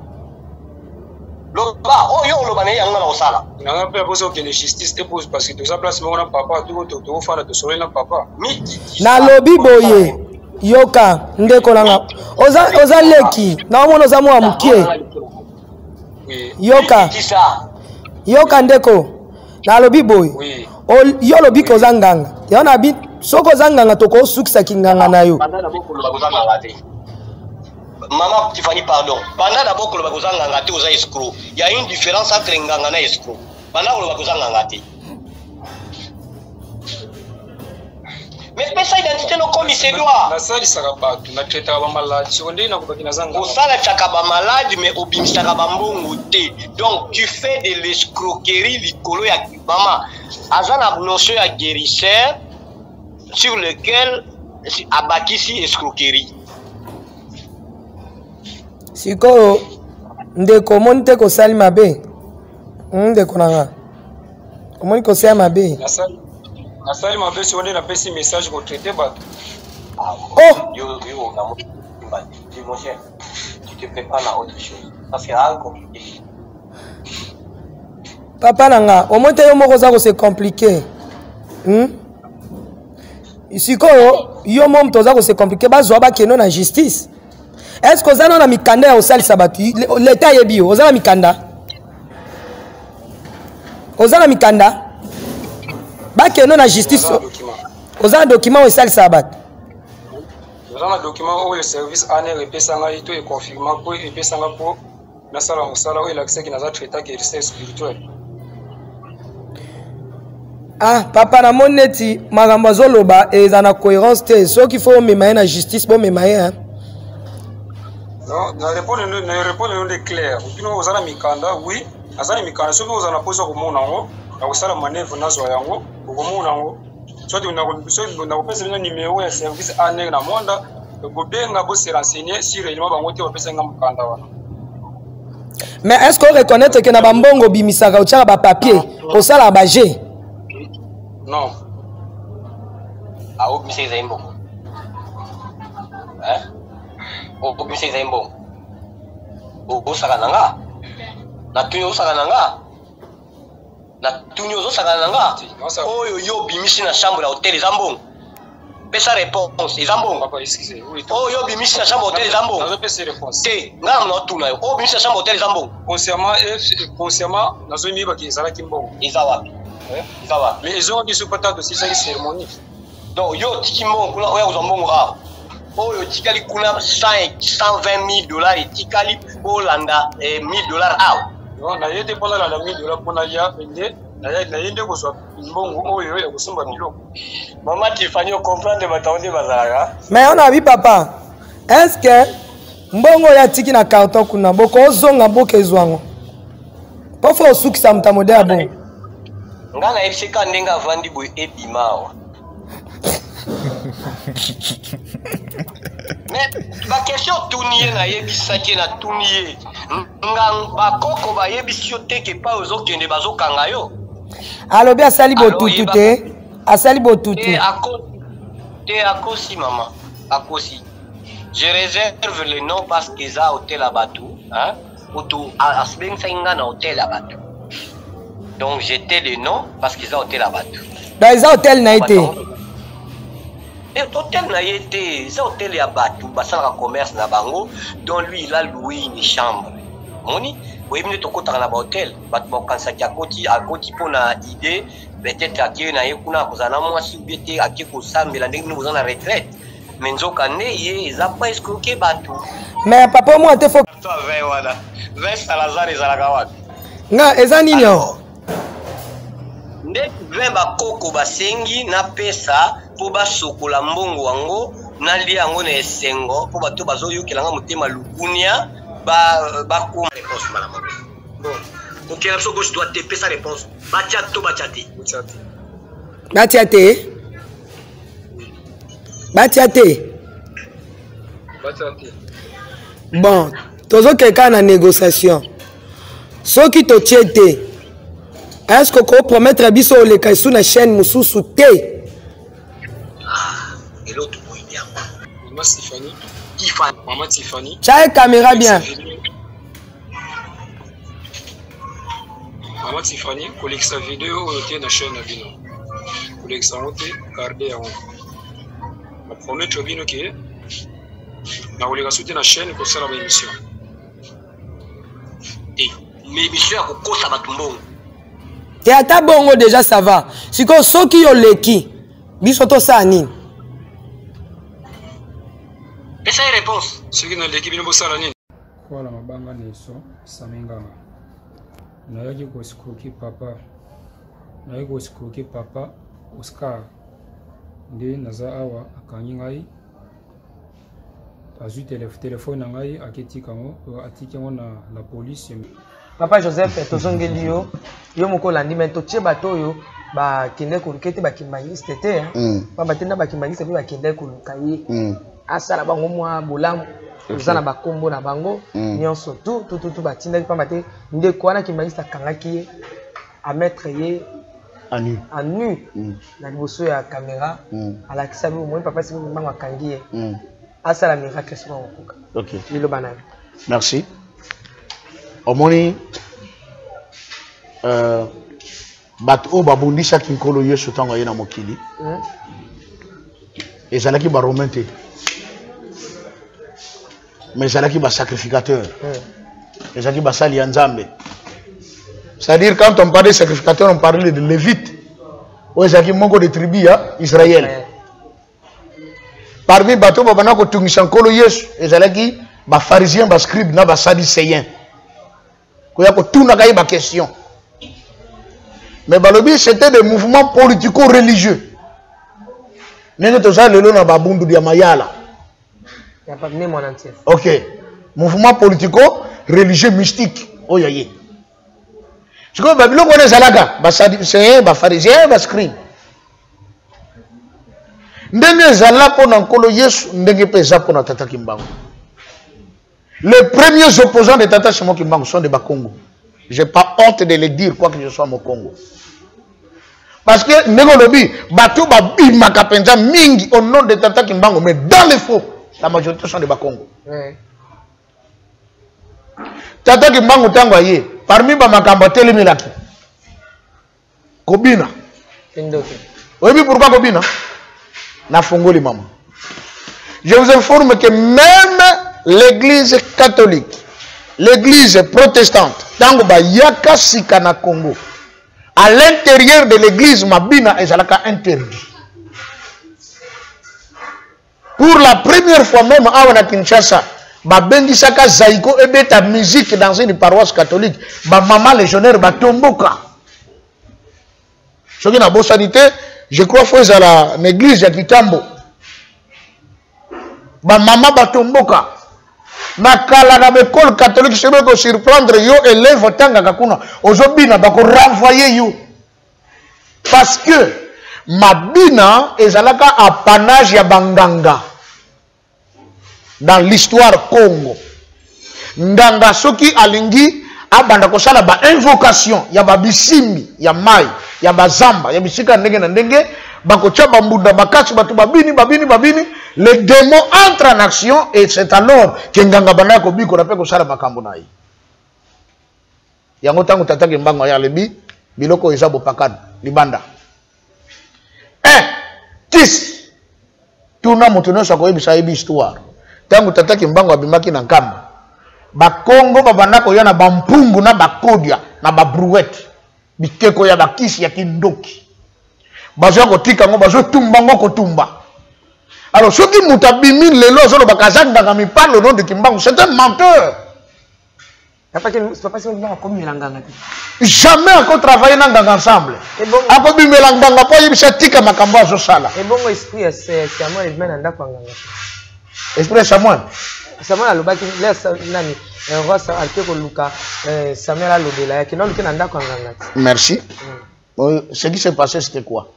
loba oyo olobana yanga na osala na pe poso que la justice te pose parce que tout ça place mon papa tout fana to soler na papa na lobi boye yoka ndeko nanga oza leki na omona oza mwa mukie yoka ndeko na lobi boye yo lobi ko oza nganga ya na bi soko oza nganga to ko sukisa kinganga na yo Maman Tiffany, pardon. Pendant d'abord que le bagouza ngangate aux escrocs, il y a une différence entre ngangana et escroc. Pendant que le bagouza ngangate. Mais ça identité no comme c'est doit. La salle sera pas. Na traiter ba malade. Si on dit na kubaki na zanga. Au sala chakaba malade mais au bimsaka bambongo té. Donc tu fais de l'escroquerie likolo ya maman. Azana notion ya guérisseur sur lequel abakisi escroquerie. Siko ndeko monte ko sali mabe. Ndeko nanga. Comment ko sali mabe? La salle mabe si on est na pesi message ko traiter ba. Oh, Yo dis mon cher, tu te prépares à autre chose. Ça sera compliqué. papa nanga, au moins yo moko za ko c'est compliqué. Siko yo mom toza ko c'est compliqué ba zo ba keno na justice. Est-ce que vous avez un mikanda au sali sabati? L'État est bio. Vous avez un mikanda? Vous avez un mikanda? Bah, que non la justice. Vous avez un document au sali sabat. Vous avez un document où le service année repensanga ito et confirmant pour repensanga pour na sala au sala où l'accès qui n'a pas traité que c'est spirituel. Ah, papa na moneti magambo zoloba et dans la cohérence te ce qu'il faut memayer na justice bon memayer hein. Non, na répondre de clair. Puis nous osana mikanda, oui, azana mikanda, ce que vous en a posé au monde en haut, na osala manœuvre na zo yango, au monde en haut. Soit on a pas besoin numéro et service année na monde, ko benga bo se renseigner sur réellement bango te opesa nga mikanda wana. Mais est-ce qu'on reconnaît que na bambongo bimisaka ucha ba papier, au sala ba G? Non. Ah, au bimisa zaimbo. Hein? Au bimisa zaimbo. Au sakananga. Na tunyo sakananga. Na tunyo sakananga. Oh yo bimisi na chambre à hôtel Zambon. Pesa réponse Zambon. Papa excusez. Oh yo bimisi na chambre hôtel Zambon. Vous avez pesa réponse. Té, ngam na tuna yo. Oh bimisi na chambre hôtel Zambon. Consciemment, na zo mi ba ki zala kimbongo. Izawa. Izawa. Mais ils ont dit ce patate de 6 cérémonie. Donc yo tikimon kuna oya uzombongo ha. Oh yo tikali kuna 120 000 $, et tikali Bolanda $1,000 out. Non, na yete pona la $1,000 pona ya vende. Na yende ko so mbongo oyo ya kusumba biloko. Maman Tiffany comprendre bataonde bazalaka. Mais on a vu papa. Est-ce que mbongo ya tiki na carton kuna boko zonga boke zwango? Pas faut sukisa mtamode ya bon. Ngana epseka ndenga vandi boy ebimawa. Mais la question tournier na yebisaki na tournier. Ngang bakoko ba yebisio teke pa ozokende bazokanga yo. Alobi asali botutu te. Asali botutu. Te akosi maman. Akosi. Je réserve le nom parce que ça hôtel à Batou, hein? Auto asbeng sainga na hôtel à Batou. Donc j'étais le nom parce qu'ils ont hôtel à Batou. Dans les hôtels na été. Et hôtel na été, ça hôtel à Batou, basala commerce na bango, dont lui il a loué une chambre. Moni, oui mais to kota na hôtel, batu bokansa ki akoti pona idée, peut-être akye na yekuna kozana mwasi bete akye ko sambela ndenge nous na retraite. Mais nzoka ne ye za pas escroquer Batou. Mais papa moi te faut Toi voilà. Vers Salazar ezalaka wapi? nga eza nini yo? Nde vemba koko basengi na pesa po basokola mbongo wango na lia yango na esengo po bato bazoyokelanga motema lukunia ba kuma réponse malamu. Bon. Donc il y a l'option gauche droite te pesa réponse. Batia to batiate. Batiate. Batiate. Batiate. Bon, tozo quelqu'un na négociation. Ce qui te tiete. Est-ce que vous promettre biso le kaisu na chaîne mususu te? Ah, et l'autre boy bien. Maman Tiffany. Maman Tiffany. Chaque caméra bien. Maman Tiffany, collecte sa vidéo au na chaîne Abino. Collecte sa honte, garder en haut. La première tribune qui est na collecte sa na chaîne pour ça la émission. Et mais émission ko kosa batumbongo. Et à ta bongo déjà ça va. Si que ceux qui ont l'équipe, biso to ça nini. Pesa une réponse. Soki na l'équipe no bosala nini? Voilà mabanga neso samenganga. Nayaki koskroki papa. Nayaki koskroki papa Oscar. Nde naza awa akangi ngai. Azui téléphone ngai aketi kango atiki ngo na la police. Papa Joseph tozongeli yo moko landi mais to tie bato yo ba kende kolukete ba kimbangiste te ba batenda ba kimbangiste ba kende koluka ye asala bango mwa bolamu uzana ba kombo na bango nyonso tout batinda pa mate nde kwana kimbangiste kangaki ye a mettre ye en nu na liboso ya caméra alakisa bi mo papa si bango akangi ye asala miracle sur ngokuka. OK. Lilo banana. Merci. Omoni bato o babundisa kinkolo Yesu tango yena mokili. Ezalaki ba romain te. Mais ezalaki ba sacrificateur. Ezalaki ba sali ya Nzambe. C'est-à-dire quand on parle de sacrificateur, on parlait de Lévite. Ou ezalaki mongo de tribu ya Israël. Parmi bato babana ko tungisa nkolo Yesu, ezalaki ba pharisiens, ba scribes na ba sadducéens. Koya ko tuna ka ba question. Mais balobi c'était des mouvements politico-religieux. Nene to za lelo na babundu dia mayala. Ya pas né mon entier. OK. Mouvement politico-religieux mystique. Oyaye. C'est comme Babylone on ezalaka ba sadducéens, ba pharisiens, ba scribes. Ndenge zala pona nkolo Yesu ndenge peza pona tata Kimbangu. Les premiers opposants de Tata Simon Kimbangu sont des Bakongo. J'ai pas honte de le dire quoi que je sois mon Congo. Parce que Negolobi, Batou Babi Makapenza Mingi au nom de Tata Kimbangu, mais dans les faux, la majorité sont des Bakongo. Tata Kimbangu Tangoye, parmi Bamakamba Telemilaki, Kobina. Oui, pourquoi Kobina? Na Fongoli Maman. Je vous informe que même l'église catholique, l'église protestante, Tango Yaka Sikana Congo, à l'intérieur de l'église Mabina ezalaka interdit. Pour la première fois même à Kinshasa, Babengi Saka Zaiko ebeta musique dans une paroisse catholique, ba maman légionnaire Batomboka. Ce qui n'a pas sanité, je crois que c'est à l'église de Kitambo. Ba maman Batomboka. Nakala na l'école catholique, c'est vrai que surprendre yo élève tanga kakuna. Aujourd'hui, na bako renvoyer yo. Parce que Mabina ezalaka apanage ya banganga. Dans l'histoire Congo. Nganga soki alingi abanda kosala ba invocation ya babisimbi ya mai ya bazamba ya bisika ndenge na ndenge bako tchaba mbuda bakati batu babini les démons entrent en action et c'est alors que nganga bana ko biko na pe kosala makambo na yi yango tangu Tata Kimbangu ya lebi biloko eza bopakana libanda tis tuna mutu nyonso akoyebisa yebi histoire tangu Tata Kimbangu abimaki na nkamba bakongo babanda koya na bampungu na bakodia na babrouette bikeko ya bakisi ya kindoki bazo kotika ngo bazo tumba ngo kotumba. Alors ceux qui mutabimi lelo zo bakazanga ngami parle au nom de Kimbangu, c'est un menteur. Jamais encore travailler dans ensemble. Ako bimela nganga po yibisa tika makambo zo sala. Et bon esprit Samuel il mène anda kwanganga. Esprit Samuel. Samuel alobaki laisse nani roi alkeko luka Samuel alobela yaki non ki nanda kwanganga. Merci. Ce qui s'est passé c'était quoi?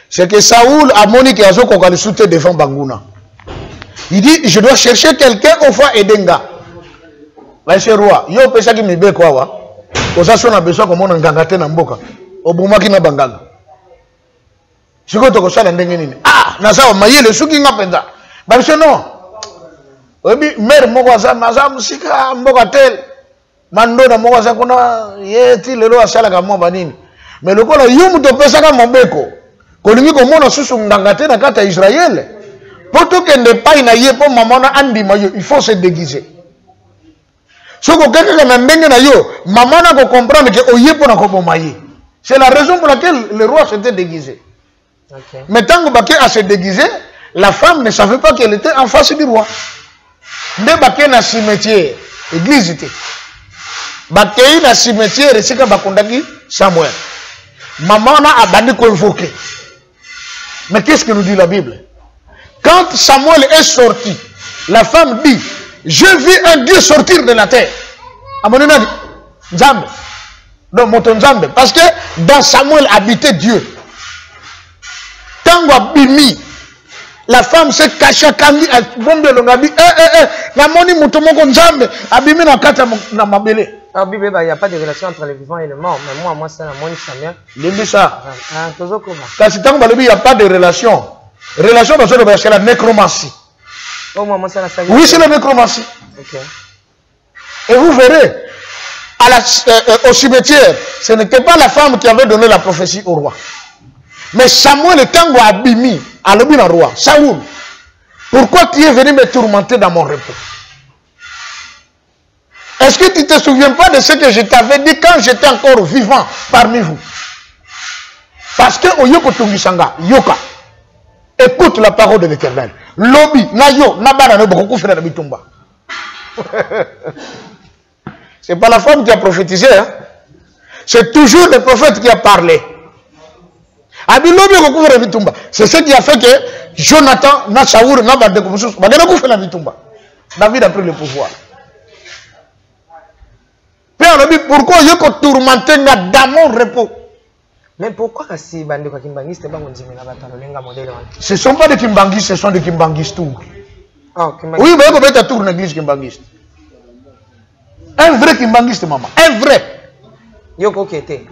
C'est que Saoul a moni qui a zo kokali soute devant Banguna. Il dit je dois chercher quelqu'un au fois Edenga. Monsieur roi, yo pesa ki mibe kwa wa. Oza so na besoin ko mona nganga te na mboka. Obumaki na banganga. Siko to ko sala ndenge nini? Ah, na sawa mayele suki ngapenza. Ba monsieur non. Obi mer moko za maza musika mboka tel. Mando na moko za kuna yeti lelo asala ka mo banini. Mais lokola yo muto pesa ka mobeko. Kolingi ko mona susu nganga te na kata Israël. Poto que ne pas na ye po mamona andi mayo, il faut se déguiser. Soko kaka na ndenge na yo, mamana ko comprendre que oyepo na ko bomaye. C'est la raison pour laquelle le roi s'était déguisé. Okay. Mais tant que baké a se déguiser, la femme ne savait pas qu'elle était en face du roi. Nde bakei na cimetière, église était. Bakei na cimetière, c'est que bakondaki Samuel. Maman a abandonné qu'on invoquer. Mais qu'est-ce que nous dit la Bible? Quand Samuel est sorti, la femme dit, je vis un Dieu sortir de la terre. Amonena dit, Nzambe. Donc, moto Nzambe. Parce que dans Samuel habitait Dieu. Tango abimi, la femme s'est cachée à Kambi, à Bombe Longabi, Namoni Mutomoko Nzambe, abimi na kata na mabele. En Bible, il n'y a pas de relation entre les vivants et les morts. Mais moi, c'est la monnaie Samuel. Limbi ça. Parce que tango il n'y a pas de relation. Relation, c'est la nécromancie. Oh, moi, c'est la oui, c'est la nécromancie. Ok. Et vous verrez, au cimetière, ce n'était pas la femme qui avait donné la prophétie au roi. Mais Samuel, le tango abimi, à l'obin roi, Saoul, pourquoi tu es venu me tourmenter dans mon repos? Est-ce que tu ne te souviens pas de ce que je t'avais dit quand j'étais encore vivant parmi vous? Parce que au Yoko Tungisanga, Yoka, écoute la parole de l'Éternel. Lobi, Nayo, Nabana, beaucoup fait la bitumba. C'est pas la femme qui a prophétisé, hein? C'est toujours le prophète qui a parlé. C'est ce qui a fait que Jonathan, Saoul, David a pris le pouvoir. Pourquoi il y a tourmenté dans mon repos? Mais pourquoi si bande kwa Kimbangis te bango ndimi na batalo lenga modèle wana? Ce sont pas des Kimbangis, ce sont des Kimbangis tout. Oh, Kimbangis. Oui, mais comment tu tournes l'église Kimbangis? Un vrai Kimbangiste, maman. Un vrai. Yoko kete.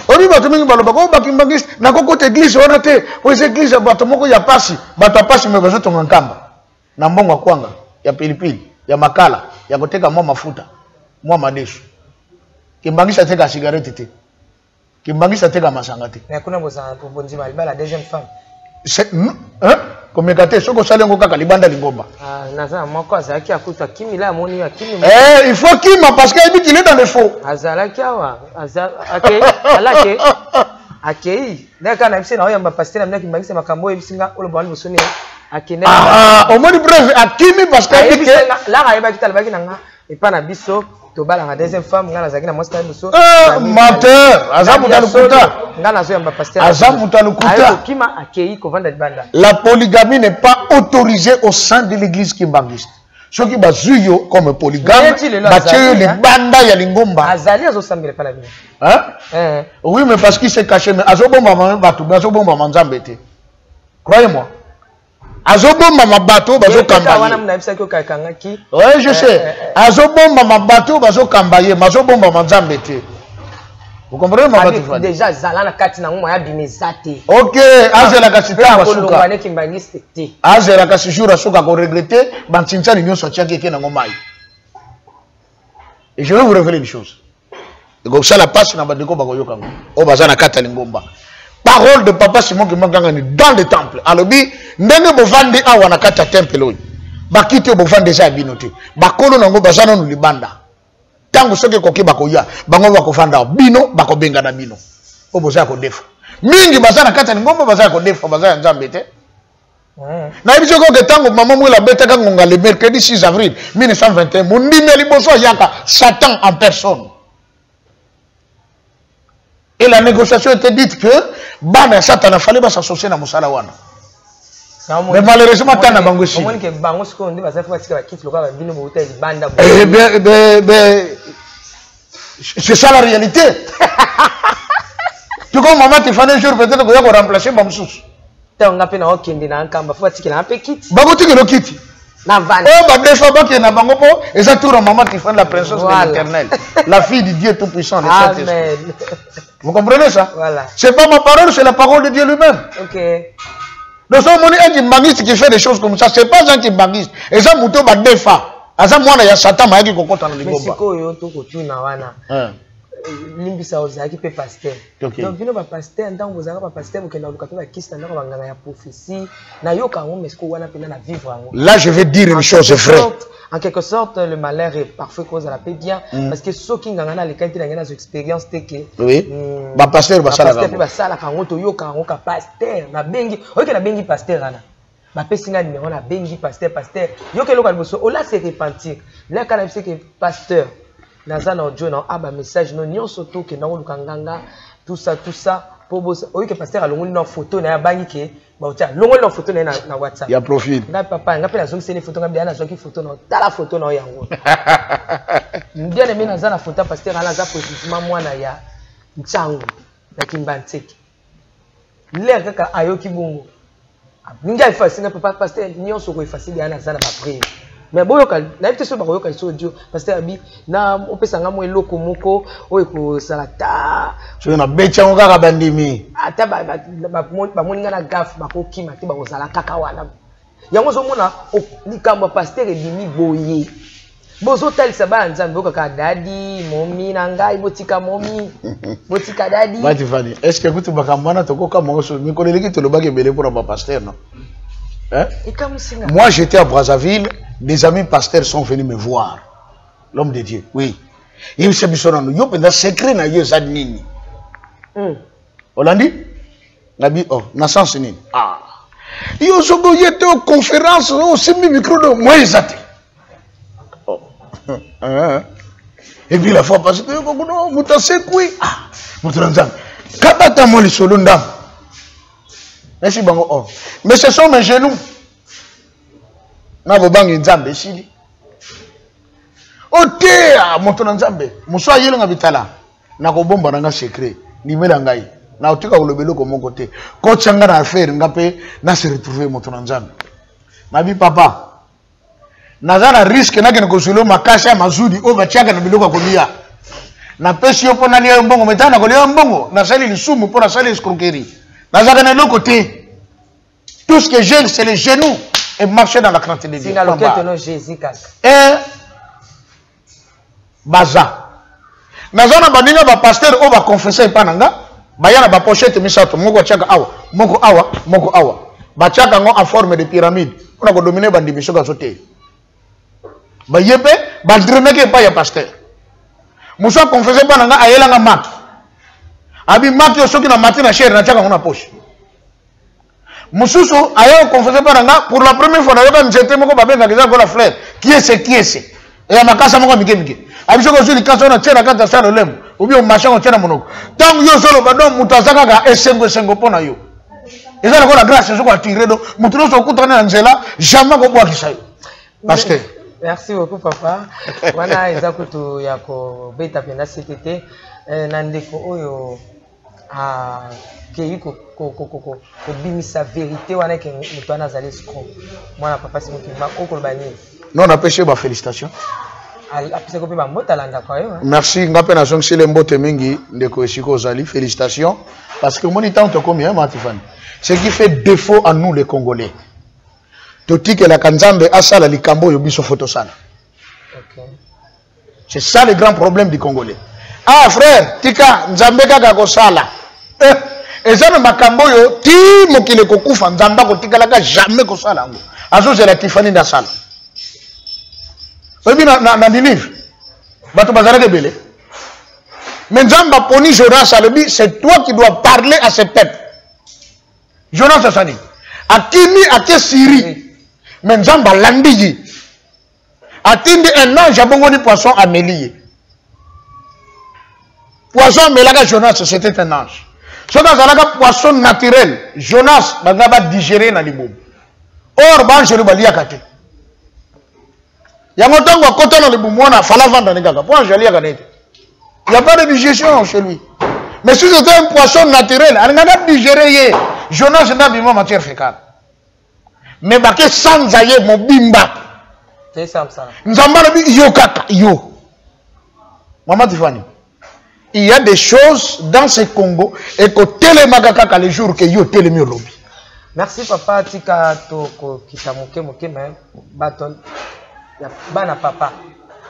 Ori bato mingi baloba ko ba Kimbangiste na koko te église wana te. O église bato moko ya pasi, bato pasi me bazo tonga nkamba. Na mbongo kwanga, ya pilipili, ya makala, ya koteka mwa mafuta, mwa madesu. Kimbangiste ateka cigarette te. Kimbangiste ateka masanga te. Mais kuna boza pour bonzi maliba la deuxième femme. C'est hein? Comme kate soko salengo kaka libanda lingomba. Ah, naza moko azaki akuta kimi la moni ya kimi. Il faut kima parce qu'il est dans le faux. Azalaki awa, okay, alake. Akei, naka na bise na oyamba pasteur na mnaki mbangise makambo ebisinga olobani bosoni akene. Au moins bref, akimi parce que là ayeba kitalabaki nanga et pas na biso. Tobala la deuxième femme ngana zaki na mwasta biso mateur azamuta lukuta ngana zo yamba pasteur azamuta lukuta kima akei kovanda libanda. La polygamie n'est pas autorisée au sein de l'église kimbangiste. Ceux qui bazuyo comme polygame batio libanda ya lingomba azali azo sambele pas la vie. Hein? Oui, mais parce qu'il s'est caché, mais azobomba mama batu azobomba manzambe te. Croyez-moi. Azobomba mabato bazo kambaye. Oui, je sais. Azobomba mabato bazo kambaye, mazobomba manzambe te. Vous comprenez ma bato frère? Déjà zalana kati na ngoma ya bimezate. OK, azela kasita basuka. Azela kasijura suka ko regretter, bantincha nyonso tiaki ke na ngoma. Et je vais vous révéler une chose. Donc ça la passe na bandeko bakoyoka ngo. O bazana kata lingomba. Parole de papa Simon qui m'a gagné dans le temple. Alobi, ndenge bovandi awa na kata temple oyo. Bakite bovandi déjà binoté. Bakolo nango bazana no libanda. Tango soki koki bakoya, bango bakofanda bino bakobenga na bino. O boza ko defa. Mingi bazana kata ngomba bazana ko defa bazana nzambe te. Na biso ko ke tango maman mwela beta ka ngonga le mercredi 6 avril 1921, mundime liboso yaka Satan en personne. Et la négociation était dite que Bana Satan a fallu s'associer à Moussala Wana. Mais malheureusement, Tana Bangoshi. Eh bien, c'est ça la réalité. Tu vois, maman, tu fais un jour peut-être que tu vas remplacer Bamsous. Tu as fait un kindi na nkamba, faut que tu aies un peu kit. Bagoti que le kit. Na van. Oh, bah des fois que na bangopo, et ça tourne maman qui fait la princesse de l'Éternel, la fille du Dieu tout puissant, le Saint-Esprit. Vous comprenez ça? Voilà. C'est pas ma parole, c'est la parole de Dieu lui-même. OK. Nous sommes un kimbangiste qui fait des choses comme ça. C'est pas un kimbangiste. Et ça, mouton va défa. À ça, moi, il y a Satan, mais il y a qui dans le mais si quoi, yo to kotuna wana. Limbisa ozaki pe pasteur. Donc bino ba pasteur ntango ozaka ba pasteur bokenda lukato ba kista ndako banganga ya prophétie na yoka ngo mesko wana pena na vivre ngo. Là, je vais dire une chose vraie. en quelque sorte, le malheur est parfois cause à la paix bien. Parce que ceux qui ont les qualités, les expériences, c'est que. Oui. Bah, pasteur, bah, ça, pasteur, bah, ça, la kangoto, yo, kangoka, pasteur, na bengi. Ok, na bengi, pasteur, ana. Bah, pessinga, numéro, na bengi, pasteur. Yo, que l'on a besoin, là, c'est repentir. Là, quand on sait que pasteur, naza na audio, na, ah, bah, message, non, nyon, surtout, que na, kanganga, tout ça. Pour bosser, oui, que pasteur a l'ongol dans photo, na, bangi, que. Bah, tiens, l'ongol dans photo, na, WhatsApp. Il y a profil. Nga papa, nga pela zongi sene photo, nga bien na zongi photo, na, tala photo, na, yango. Bien aimé na zana photo, pasteur, ala, za, précisément, moi, na, ya, nchangu, na, kimbanteki. L'air, kaka, ayo, kibungu. Ninga, il faut, c'est papa, pasteur, nyon, soko, il faut, c'est bien, na, zana, ba, prier. Mais bon, na yete so ba ko so audio pasteur abi na opesa nga mo eloko moko oyo ko salata so na becha ngo kaka bandimi ata ba moninga na gaf ba ko kima te ba ko sala kaka wana yango zo mona likambo pasteur ebimi boye bozo talisa ba nzambe kaka dadi momi na ngai botika momi botika dadi Mati Fani est-ce que kutu bakamwana to ko kama so mikolo leki to lobaki belé pour ba pasteur non hein moi j'étais à Brazzaville. Des amis pasteurs sont venus me voir. L'homme de Dieu, oui. Il se dit, yo penda secret na yo zadnini. Hollandi? Nabi, oh, na sens nini. Ah. Yo sogo yete aux conférences, au semi micro de moi ezate. Oh. Et puis la fois passée, yo kono muta sekui. Ah, muta kabata mo li solo ndam. Merci bango oh. Mais ce sont mes genoux. Na bobangi nzambe shili otea moto na nzambe muso ayele nga bitala na ko bomba na nga secret ni mela ngai na otika kolobelo ko moko te ko changa na affaire ngape na se retrouver moto na nzambe na bi papa na zana risque na kene ko solo makasha ya mazudi o bachaka na biloko kolia na pesi yo pona lia mbongo metana ko lia mbongo na sali lisumu pona sali escroquerie na zaka na lokote tout ce que j'ai c'est les genoux et marcher dans la crainte de Dieu. Et baza. Nazana baninga ba pasteur o ba confesser pananga, bayana ba pochette misato moko chaka awa, moko awa. Ba chaka ngo en forme de pyramide. On a ko dominer bandi bisoka sote. Ba yebe ba dreneke pa ya pasteur. Musa confesser pananga ayela nga mak. Abi mak yo soki na matina chere na chaka ngona poche. Mususu ayo confessé par pour la première fois na njete moko babenga kiza ko la fleur qui est ce et ya makasa moko mike abiso ko zuli kaso na tena kata sana lemo ubi o machin tena monoko tangu yo solo badon mutazaka ga esengo pona yo ezala ko la grâce zo ko attirer do mutuno so kutana na nzela jamais ko bwa kisayo pasteur. Merci beaucoup papa wana ezakutu ya ko beta penda CTT na ndeko oyo a qui ko bimisa vérité wana ke mutwana zali scro mwana papa c'est qui va okolbani non na péché ba félicitations apese ko pe ba motalanda kwa yo merci ngape na zongi sele mbote mingi ndeko esiko zali félicitations parce que moni tant combien Matifani ce qui fait défaut à nous les Congolais toti que la kanzambe asala likambo yo biso photo sana. OK, c'est ça le grand problème du Congolais. Ah frère tika nzambe kaka ko sala ezana makambo yo ti mokile kokufa nzamba ko tikalaka jamais ko sala ngo azo zela Tiffany na sala obi na livre bato bazara de belé mais nzamba poni Jonas alobi c'est toi qui dois parler à ce peuple. Jonas asani akimi ate Syrie mais nzamba lambiji atindi un ange abongoni poisson amélié poisson melaka Jonas c'était un ange. Ce qui est poisson naturel, Jonas va digérer dans les boum. Or, je vais dire que il y a longtemps que quand on a les boum, on a fallu vendre les gars. Pourquoi je vais dire il n'y a pas de digestion chez lui. Mais si c'était un poisson naturel, il n'a pas digéré. Jonas n'a pas de matière fécale. Mais sans aïe, mon bimba. C'est ça. Nous avons dit yo kaka, yo. Maman Tiffany. Il y a des choses dans ce Congo et que télémagaka les jours que yo télémi lobby. Merci papa tika to ko kitamuke moke mais baton ya bana papa.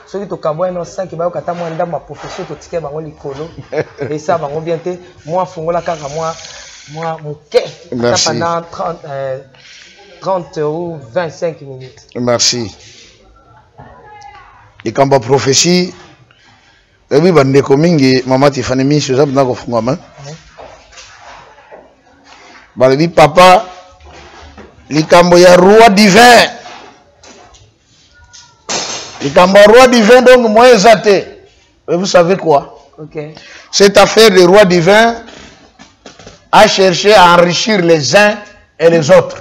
Soki to kabwa no 5 ba kata mo ndamba professeur to tike bango likolo et ça bango bien te moi fungola kaka moi moke pendant 30 ou 25 minutes. Merci. Les combats prophétie. Et oui, bande komingi, maman Tiffany Miss, ça n'a pas fait maman. Balabi papa, les combats ya roi divin. Les combats roi divin donc moi exaté. Et vous savez quoi? Ok. Cette affaire de roi divin a cherché à enrichir les uns et les autres.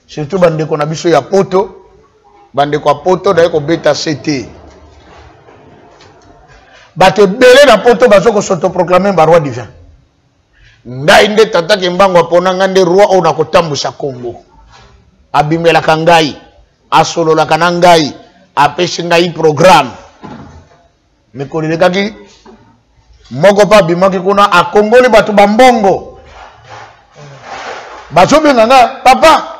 Surtout bande qu'on a biso ya poto, bande kwa poto d'ailleurs ko beta CT. Bate belé na poto bazo ko s'autoproclamer ba roi divin. Ngai nde tata kimbango apona ngande roi ona kotambusa Congo. Abimela kangai, asolola kanangai, apesi ngai programme. Mekolele kaki moko pa bimaki kuna a Congo le batu bambongo. Bazo benganga papa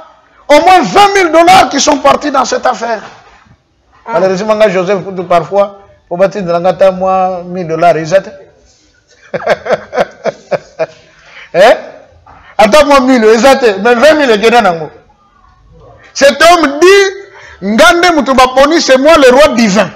au moins $20,000 qui sont partis dans cette affaire. Malheureusement, Joseph, parfois, pour bâtir de l'angata, moi, $1,000, exact. Hein? Attends-moi 1000, exact. Mais 20 000 est dedans. Cet homme dit, Ngande Mutubaponi, c'est moi le roi divin.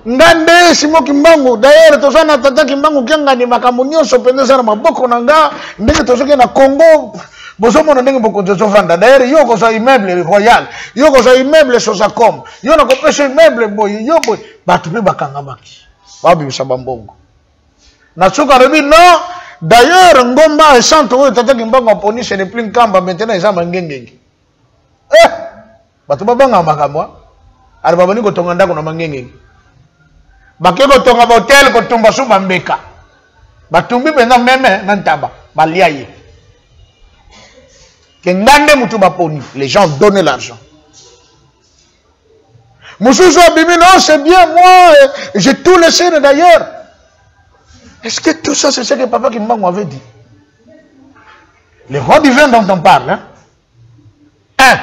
Ngande, Simo Kimbangu, d'ailleurs, tout ça, Natata Kimbangu, Kiangani, Makamunio, Sopendesa, Maboko Nanga, Ndeke Tosoke na Congo. Bosomo ndenge beaucoup de sofanda d'ailleurs yo ko sa immeuble royal yo ko sa immeuble Sosacom yo na ko pesa immeuble boy yo boy batu pe bakanga maki babi bisabambongo na suka rebi non d'ailleurs ngomba et santo oyo tata kimbango poni ce n'est plus nkamba maintenant ils ama ngengenge batu babanga makamwa ari babani ko tonga ndako na mangengenge bakeko tonga ba hotel ko tumba suba mbeka batumbi pena meme na ntaba baliaye. Les gens donnent l'argent. Moussoussou Abimi, non, c'est bien, moi, j'ai tout laissé d'ailleurs. Est-ce que tout ça, c'est ce que papa Kimbangu m'avait dit? Le roi divin dont on parle, hein?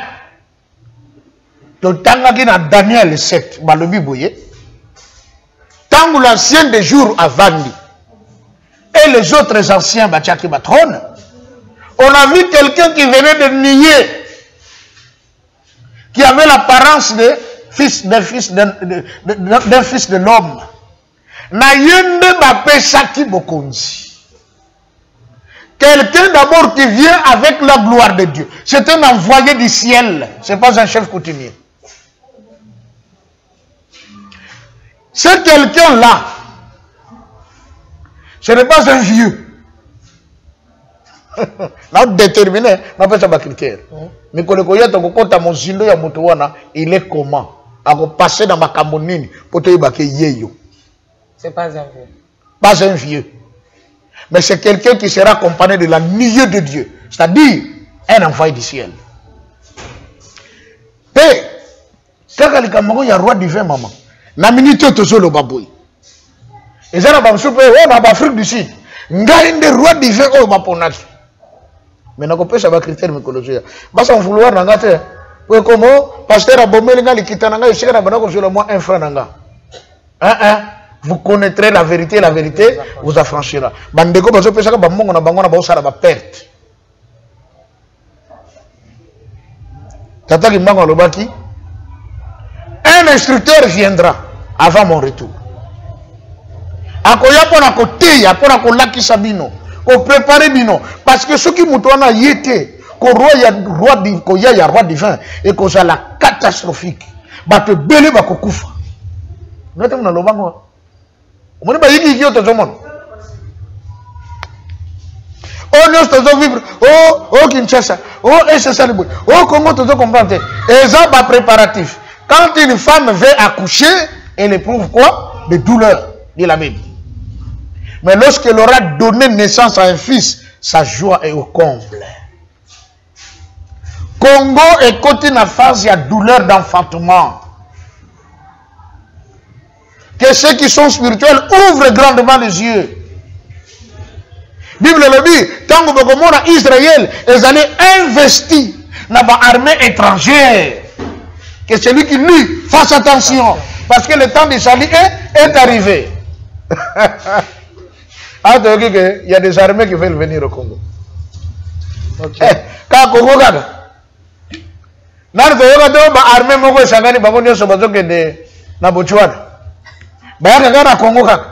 Le temps qui dans Daniel 7, Balobi Boye, tant l'ancien des jours a vendu, et les autres anciens, Bachaki Batrone, on a vu quelqu'un qui venait de nier, qui avait l'apparence d'un fils de l'homme. Quelqu'un d'abord qui vient avec la gloire de Dieu. C'est un envoyé du ciel. Ce n'est pas un chef coutumier. Ce quelqu'un-là, ce n'est pas un vieux. Na déterminé na pesa ba critère mais koleko yeto kokota mozindo ya moto wana il est comment ako passer dans makambo nini poto yebake yeyo. C'est pas un vieux. Pas un vieux, mais c'est quelqu'un qui sera accompagné de la nuée de Dieu, c'est-à-dire un envoyé du ciel. Et kaka likambo ya roi divin maman na minute tozolo baboy ezana ba msupe o na Afrique du Sud ngai nde roi divin o baponaki. Mais n'a pas de critères mycologiques. Parce qu'on vouloir n'engagé. Oui, comment pasteur a bombé les quitta n'anga ici na banako sur le moins un franc n'anga. Vous connaîtrez la vérité vous affranchira. Bandeko bazo pesa ka bamongo na bango na ba osala ba perte. Tata Kimbangu lobaki. Un instructeur viendra avant mon retour. Akoya pona kote ya pona kolakisa bino. Pour préparer bino parce que ceux qui moutouna yété ko roi divin et ko ça la catastrophique ba te belé ba ko kufa note mona lobango omoni ba yiki yoto zomon oh nous tozo vivre oh Kinshasa oh et c'est ça le boy oh Congo tozo comprendre et ça ba préparatif quand une femme veut accoucher elle éprouve quoi? Des douleurs dit la Bible. Mais lorsqu'elle aura donné naissance à un fils, sa joie est au comble. Congo est côté dans la phase de douleur d'enfantement. Que ceux qui sont spirituels ouvrent grandement les yeux. Bible le dit, tant que Israël, ils allaient investir dans l'armée étrangère. Que celui qui lit fasse attention. Parce que le temps de salut est arrivé. Il y a des armées qui veulent venir au Congo. Okay. Quand Congo gagne, nani toyoka to ba armée moko esangani bango nyonso bazokende na Botswana bayaka kaka na Congo kaka.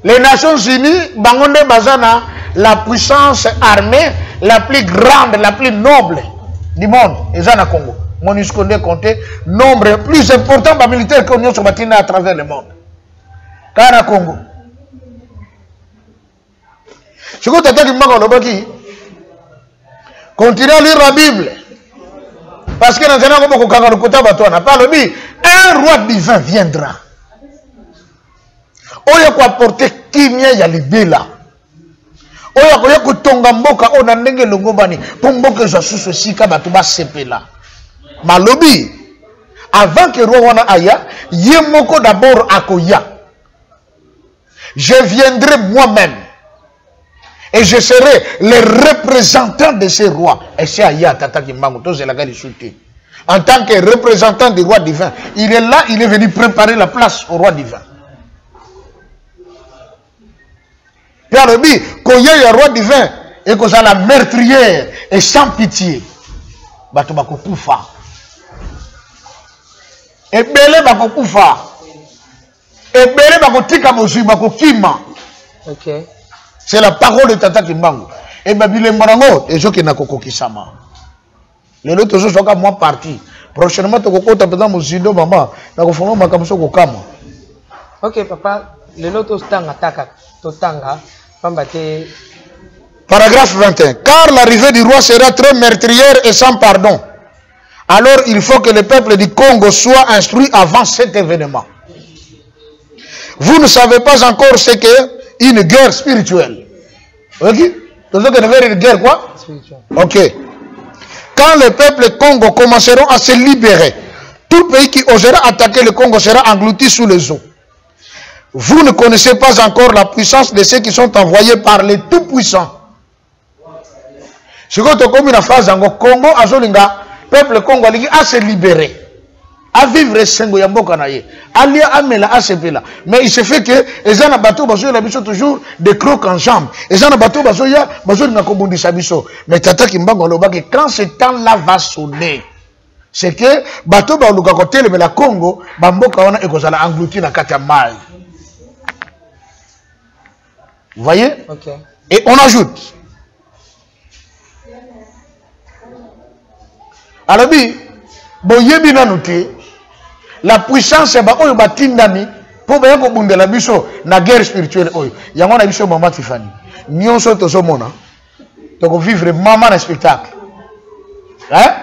Les Nations Unies bango nde bazana la puissance armée la plus grande, la plus noble du monde eza na Congo. MONUSCO nde compté nombre plus important ba militaire que nyonso batina à travers le monde kaka na Congo. Siko tataki mbaka lobaki continuez à lire la Bible. Parce que dans un moment, on a parlé, un roi divin viendra. Oya ko apporter kimia ya libela. Oya ko tonga mboka ona ndenge longobani pour mboka za susu sika batu ba sepela. Malobi avant que roi wana aya, ye moko d'abord akoya. Je viendrai moi-même. Et je serai le représentant de ces rois. Et c'est Aya Tata Kimbango, tous les gars chutés. En tant que représentant du roi divin, il est là, il est venu préparer la place au roi divin. Pierre le dit, quand il y a un roi divin, et que ça la meurtrière, et sans pitié, bato bako kufa. Et belé bako kufa. Et belé bako tika mosu, bako kima. Ok. C'est la parole de Tata Kimbango. Et Babylone Morango, et je qui n'a koko kisama. Les autres choses sont comme moi parti. Prochainement, tu vas peut-être dans mon zindo, maman. Tu vas faire ma kamso kokama. Ok, papa. Les autres stanga taka. Totanga. Pambate. Paragraphe 21. Car l'arrivée du roi sera très meurtrière et sans pardon. Alors il faut que le peuple du Congo soit instruit avant cet événement. Vous ne savez pas encore ce qu'est une guerre spirituelle. Ok? Donc, une guerre quoi? Spirituelle. Ok. Quand les peuples Congo commenceront à se libérer, tout pays qui osera attaquer le Congo sera englouti sous les eaux. Vous ne connaissez pas encore la puissance de ceux qui sont envoyés par les tout-puissants. Ce que comme une phrase en Congo, Azolinga, peuple congolais a se libérer. À vivre sengo ya mboka na ye alia amela asepela mais il se fait que ezana bateau bazo la biso toujours de crocs en jambes ezana bateau bazo ya bazo na kobundisa biso mais Tata Kimbango loba que quand ce temps là va sonner c'est que bateau ba luka côté mais la Congo ba mboka wana ekozala englouti na kati ya mai. Vous voyez? Ok. Et on ajoute alors bi boyebi na noté la puissance ba oyo batindami po ba yako bundela biso na guerre spirituelle oyo yango na biso mama Tiffany nyonso tozomona toko vivre mama na spectacle hein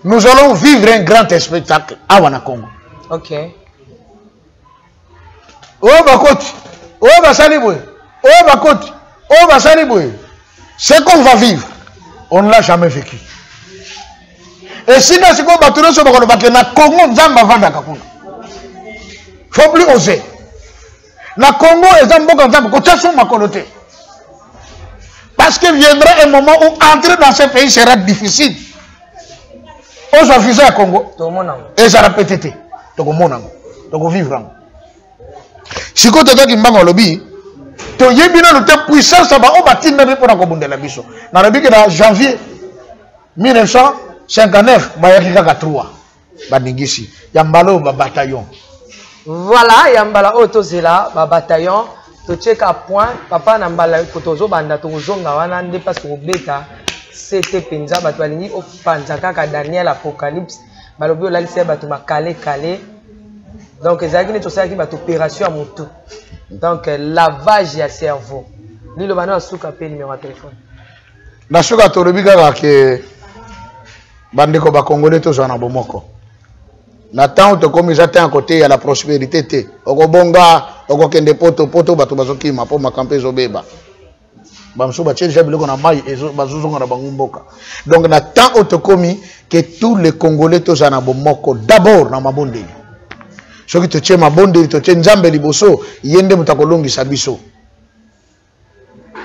nous allons vivre un grand spectacle à wana Congo. Ok. Oh bakoti oh basaliboy oh bakoti oh basaliboy ce qu'on va vivre on ne l'a jamais vécu. Et si dans ce qu'on va tourner sur le bateau, na Congo, Nzamba vanda kakuna. Faut plus oser. Na Congo, Nzamba Nzamba, côté son ma connoté. Parce qu'il viendra un moment où entrer dans ce pays sera difficile. On s'en fiche à Congo. Et ça répète. Donc on monte. Donc on vivra. Si quand tu as dit Mbango lobby, tu y es bien dans ta puissance, ça va au bâtiment de pour la Cobonde la biso. Dans le but que dans janvier 1959, bayaki kaka 3 baningisi yambalo ba bataillon. Voilà, yambala otozela ba bataillon to check à point papa na mbala kotozo banda to zonga wana nde parce que beta c'était penza bato balingi o panza kaka Daniel Apocalypse balobi olalisi bato makale kale donc ezaki ne tosaki bato opération à motu donc lavage ya cerveau lilo bana suka pe numéro de téléphone na suka to lobi kaka ke bandeko ba congolais to zana bomoko na temps to comme ils à côté à la prospérité te okobonga okokende poto bato bazokima po makampe zobeba bamso ba tchéja biloko na mai ezo bazozonga na bangumboka donc na temps otokomi que tous les congolais to zana bomoko d'abord na mabondeli soki to tche mabondeli to tche nzambe liboso yende mutakolongisa biso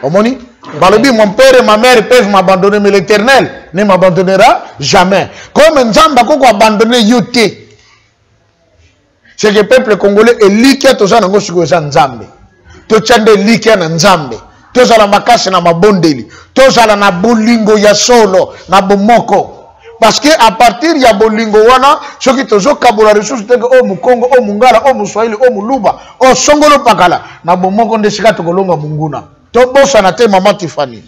omoni balobi mon père et ma mère peuvent m'abandonner mais l'Éternel ne m'abandonnera jamais comme nzamba koko abandonner yote. C'est que le peuple congolais est liqué to za nango siko za nzambe to chande liqué na nzambe to za la makasi na mabondeli to za na bolingo ya solo na bomoko parce que à partir ya bolingo wana soki tozo kabola ressources teke o mukongo o mungala o muswahili o muluba o songolo pakala na bomoko nde sika tokolonga munguna to bosana te Maman Tiffany.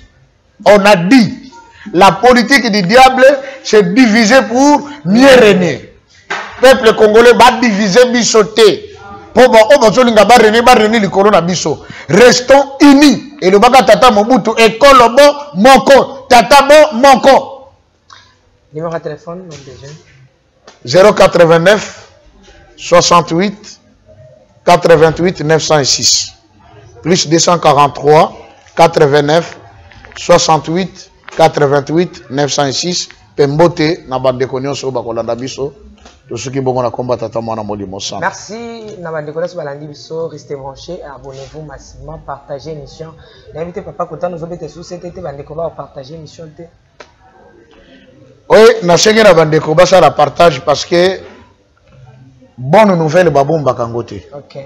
On a dit la politique du diable c'est diviser pour mieux régner. Peuple congolais va diviser bisoté. Pour René likolo na biso. Restons unis. Et le baga tata Mobutu ekolo bo moko tata bo moko. Numéro de téléphone, nom déjà. 089 68 88 906 plus 243 89 68 88 906 Pembote na bandeko nyonso bakolanda biso to soki bongo na komba tata mwana molimo sang. Merci na bandeko nyonso balandi biso, restez branchés, abonnez-vous massivement, partagez l'émission. Invitez papa Kota nous obete sous cette été bandeko ba partager l'émission te. Oui, na chengi na bandeko basa la partage parce que bonne nouvelle babomba kangote. OK.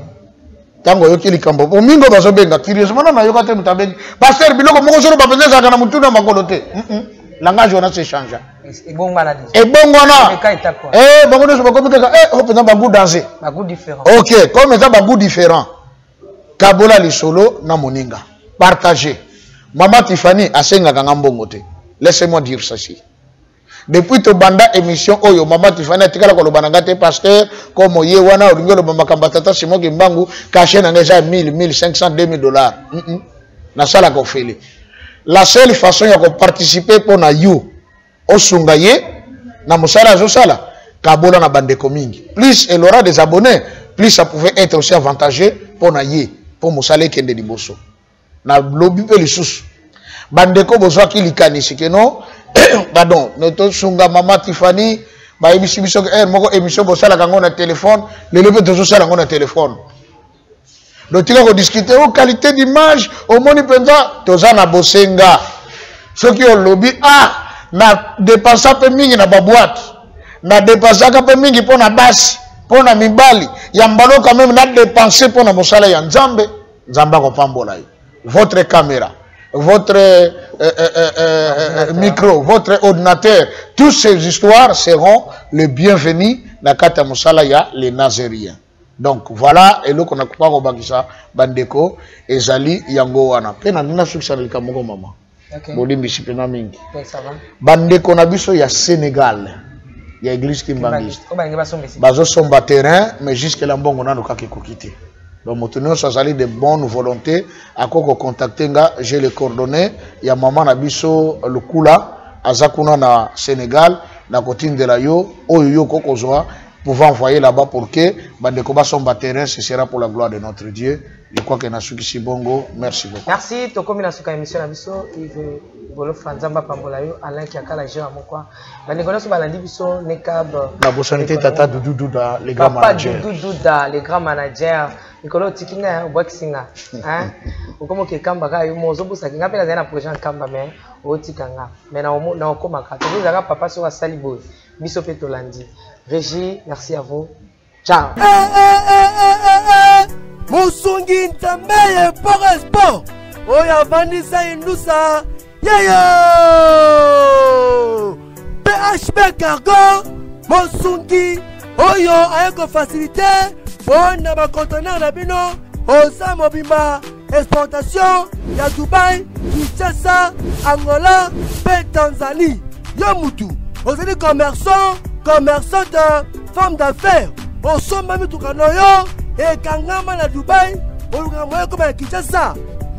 Tango yoki likambo. Omingo bazo benga curieusement na yoka te mutabengi. Pasteur biloko moko solo bapenza za kana mutuna makolote. Langage on a se change. Et bon malade. Et bon wana. Bango de bakomika on peut ba goût danser. Ba goût différent. OK, comme ça ba goût différent. Kabola lisolo na moninga. Partagez. Maman Tiffany asenga kanga mbongo te. Laissez-moi dire ça si. Depuis to banda émission oyo Maman Tiffany atikala ko lobana ngate pasteur comme ye wana olingo lobamba kambatata simo kimbangu caché na ngeza 1000 1500 $2000. Na sala ko feli. La seule façon ya ko participer pour na you osunga ye na musala zo sala kabola na bandeko mingi. Plus elle aura des abonnés, plus ça pouvait être aussi avantageux pour na ye pour musala kende liboso. Na lobby pe lisusu. Bandeko bozwa ki likanisi ke non pardon, notre sunga Maman Tiffany, ba émission moko émission bosala kango na téléphone, le lepe tozo sala kango na téléphone. Donc tu vas discuter aux qualité d'image, au moni penza toza na bosenga. Ceux qui ont lobby na dépenser peu mingi na ba boîte. Na dépenser peu mingi pour na basi, pour na mibali. Ya mbalo quand même na dépenser pour na mosala ya Nzambe, Nzamba ko pambola. Votre caméra, votre micro, votre ordinateur, toutes ces histoires seront les bienvenus dans Kata Moussala ya les Nazériens. Donc voilà, et là qu'on a pas robakisa bandeko ezali yango wana. Pe na nina succès le kamoko mama. OK. Bolimbi sipena mingi. Oui, ça va. Bandeko na biso ya Sénégal. Ya église Kimbangi. Bazo somba terrain mais jusque là mbongo nano kaki kokité. Donc maintenant ça sali de bonne volonté à koko contacter nga, j'ai les coordonnées ya maman na biso Lukula azakuna na Sénégal na kotine de la yo oyo koko zoa pouvant envoyer là-bas pour que bandeko ba somba terrain ce sera pour la gloire de notre Dieu. Je crois que na suki sibongo, merci beaucoup. Merci tokomi na suka émission na biso Yves Bolo Franzamba Pambola yo Alain Kiakala Jean Mokwa. Bandeko na so balandi biso Nekab la bosanité tata Doudou Douda les grands managers. Papa Doudou Douda les grands managers. Nikolo tikinga boxinga hein ukomo ke kamba ka yo mozo busa kinga pela zana projet kamba mais o tikanga mais na okoma ka to zaka papa so asali boy biso pe tolandi Régie, merci à vous ciao Musungi Ntambe pour sport oya vanisa indusa yeyo PHB Cargo Musungi oyo ayeko facilité pour na conteneur na bino oza mobimba exportation ya Dubaï, Kinshasa, Angola, pe Tanzanie. Yo mutu, ozali commerçante, femme d'affaires. Osomba mitukano yo e kangama na Dubaï, oluka moyo koma na Kinshasa.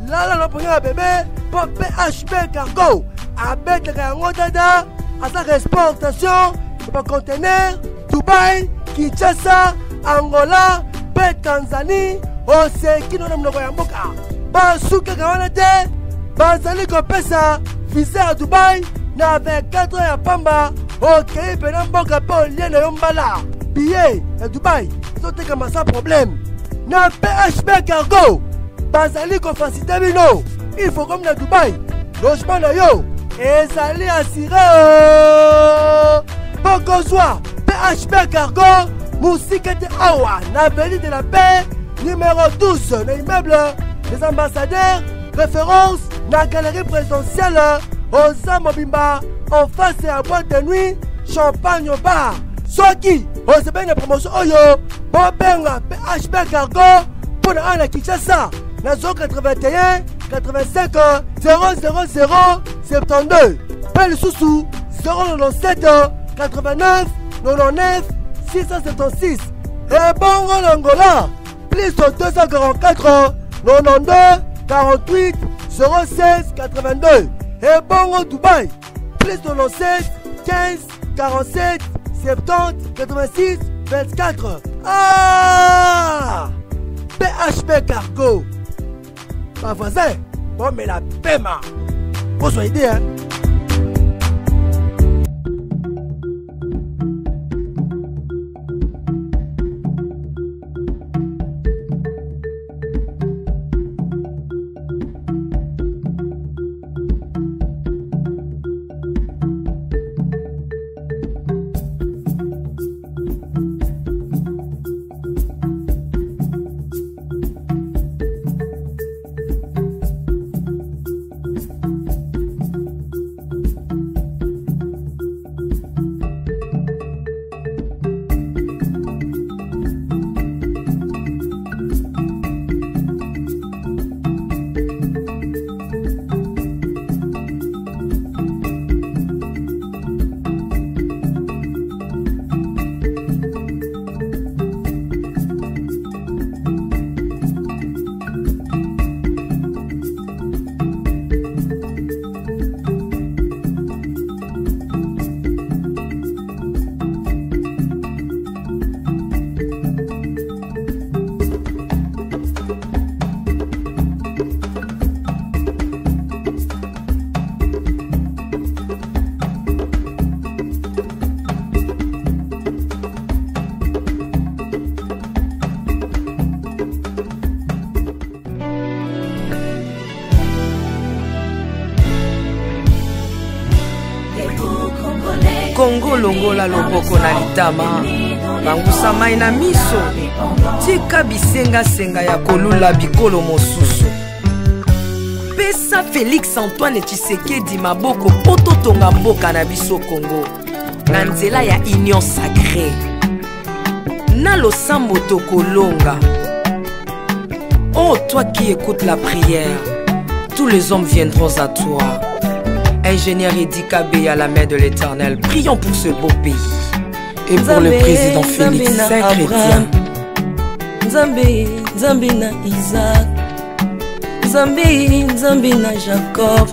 Lala na ponga bébé pour PHB Cargo. Abete kango dada, asa exportation, pa conteneur Dubaï, Kinshasa, Angola, pe Tanzanie, oseki na mnoko ya mboka. Basuka kawana te, bazali kopesa visa à Dubaï na 24 ya pamba, okei pena mboka pe oliene yo mbala. Billet à Dubaï, soteka masa problème. Na PHB Cargo, bazali ko faciliter bino. Il faut comme na Dubaï, logement na yo, ezali assuré. Bokozwa, PHB Cargo, Musique de Awa, l'avenue de la paix, numéro 12, l'immeuble des ambassadeurs, référence, la galerie présidentielle, aux Mobimba, en face de la boîte de nuit, champagne au bar. Soki, on se fait une promotion oyo, Bobenga, PHP Cargo, pour la Kinshasa, la zone 81, 85, 000 72. Pelle Soussou, 097, 89, 99, 676. Et bon Angola, plus de 244, 92, 48, 016, 82. Et bon Dubaï, plus de 97, 15, 47, 70, 86, 24. Ah! PHP Cargo. Ma voisin, bon mais la PEMA. Vous soyez idée, hein? Congo longola loboko na litama bangusa mai na miso tika bisenga senga ya kolula bikolo mosusu pesa Félix Antoine Tshisekedi maboko poto tonga mboka na biso Congo na nzela ya union sacrée na losambo tokolonga. Oh toi qui écoutes la prière, tous les hommes viendront à toi. Ingénieur Edi Kabé à la main de l'Éternel, prions pour ce beau pays et pour le président Félix Saint-Chrétien. Nzambe, Nzambe na Isaac, Nzambe, Nzambe na Jacob,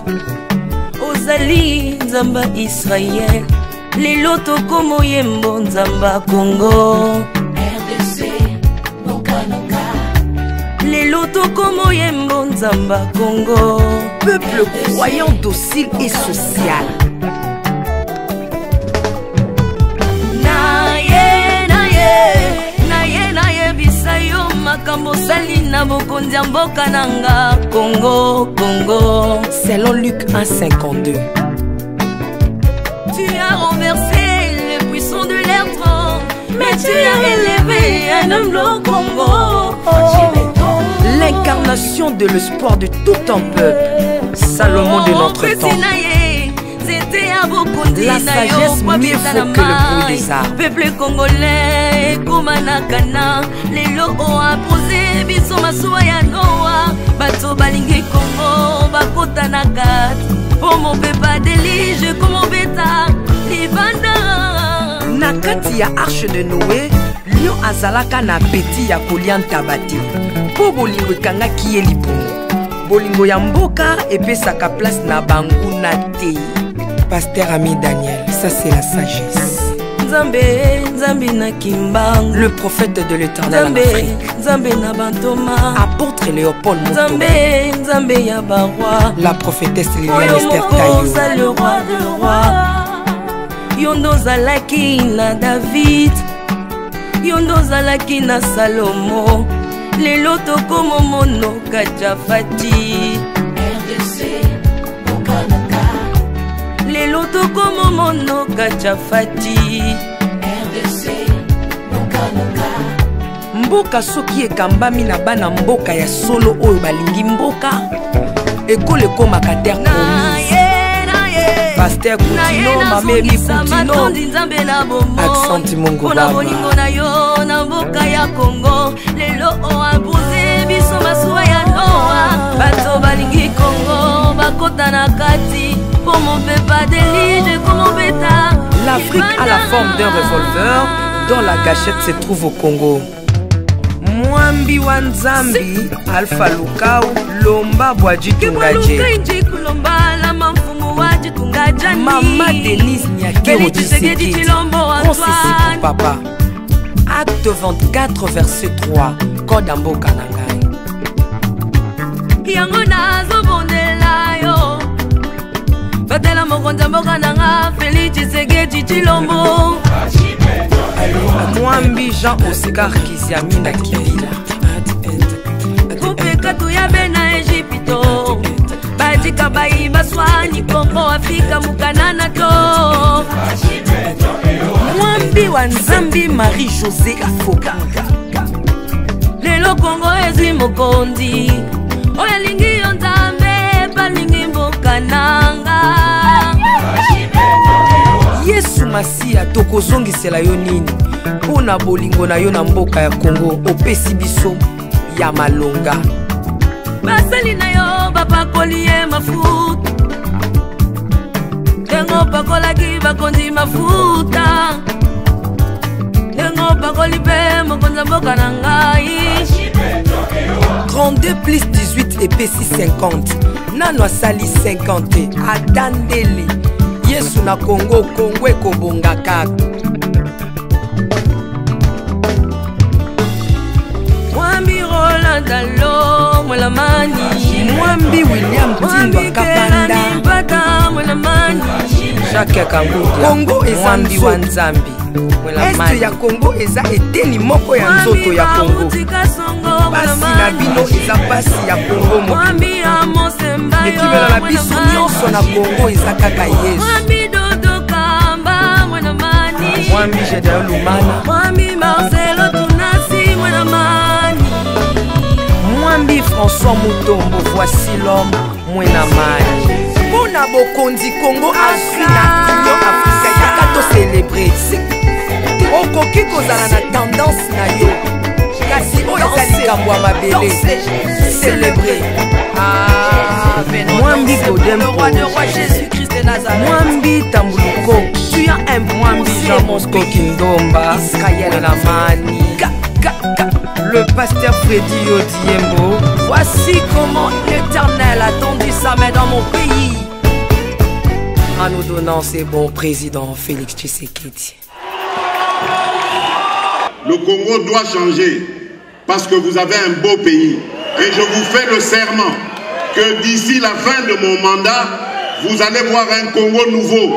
Ozali, Nzamba Israël, lelo tokomo yembo Nzamba Congo, RDC, Noka, lelo tokomo yembo Nzamba Congo. Peuple croyant docile et social. Naye bisayo makambo sali na bokonzi ya mboka nanga Congo. Selon Luc 1,52. Tu as renversé les puissants de leur trône, mais tu as élevé un homme au Congo. L'incarnation de l'espoir de tout un peuple, Salomon de notre temps. La sagesse mieux faut que le bruit des arbres. Peuple congolais, Komanakana, les locaux a posé, biso masuaya noa, bato balingi Congo, bakota nakat, pour mon pepa délige, comme mon bêta, libanda. Nakati ya arche de Noé, lion azalaka na beti ya kolianta bati. Po bolingo kanga kiye lipongo. Bolingo ya mboka epesaka place na bangu na te. Pasteur Ami Daniel, ça c'est la sagesse. Nzambe, Nzambe na Kimbangu, le prophète de l'Éternel en Afrique. Nzambe na Bantoma, apôtre Léopold Moto. Nzambe ya baroi, la prophétesse Liliane Esther Tayo, le roi de roi. Yondo zalaki na David, Yondo zalaki na Salomo, lelo tokomo mono Kajafati. Lelo tokomo mono Kajafati. Mboka soki ekambami na bana mboka ya solo oyo balingi mboka ekole komaka terre promise. Pasteur Coutinho, Mameli Coutinho. Accent Mongo Baba. Bolingo na yo na mboka ya Congo. Lelo o abuse biso masuwa ya Noa. Bato balingi Congo bakota na kati. Pour mon pépé délige comme mon bêta. L'Afrique a la forme d'un revolver dont la gâchette se trouve au Congo. Mwambi Wanzambi, Alpha Lukau, Lomba Bwadji Tungaje. Maman Denise Nyakero Tshisekedi, Consissi pour papa. Acte 24, verset 3, Code Amboka Nangai. Yango nazo bondela yo. Batela mokonza mboka nanga, Félix Tshisekedi Tshilombo. Mwambi Jean Oscar Kiziami na Kibila. Kupeka tuyabe na Egypto. Badika bayi baswani Kongo Afrika mukanana to. Mwambi Wanzambi Marie-José Afoka. Lelo Kongo ezwi mokondi. Oya lingi yo Nzambe balingi mboka nanga. Yesu Masia tokozongisela yo nini mpona bolingo na yo na mboka ya Congo opesi biso ya malonga. Basali na yo bapakoli ye mafuta. Dengo pakolaki bakonzi mafuta. Dengo pakoli pe mokonza mboka na ngai. 32 plus 18 epesi 50. Nano asali 50 atandeli. Yesu na Congo, Congo ekobonga kaka. Mwambi Roland Dalo Mwelamani. Mwambi William Tindwa Kapanda. Jacques Kangudia. Congo eza Mwambi Wanzambi. Este ya Congo eza eteni moko ya nzoto ya Congo. Basi na bino eza basi ya Congo moko. Ekibela na biso nyonso na Congo eza kaka Yesu. Mwambi Jedao Lumana. Mwambi Marcelo Tunasi Mwenamani. Mwambi François Mutombo, voici l'homme Mwenamani. Pona bokonzi Congo azwi na Union Africaine yaka to célébrer. Okoki kozala na tendance na yo. Kasi oyo eza likambo ya mabele. Célébrer. Mwambi Godem Mwambi Tambuluko. Tu as un Mwambi Jean Mosco Kindomba. Israël Lamani. Le pasteur Freddy Odiembo. Voici comment l'Éternel a tendu sa main dans mon pays en nous donnant ses bons présidents Félix Tshisekedi. Le Congo doit changer parce que vous avez un beau pays. Et je vous fais le serment que d'ici la fin de mon mandat, vous allez voir un Congo nouveau.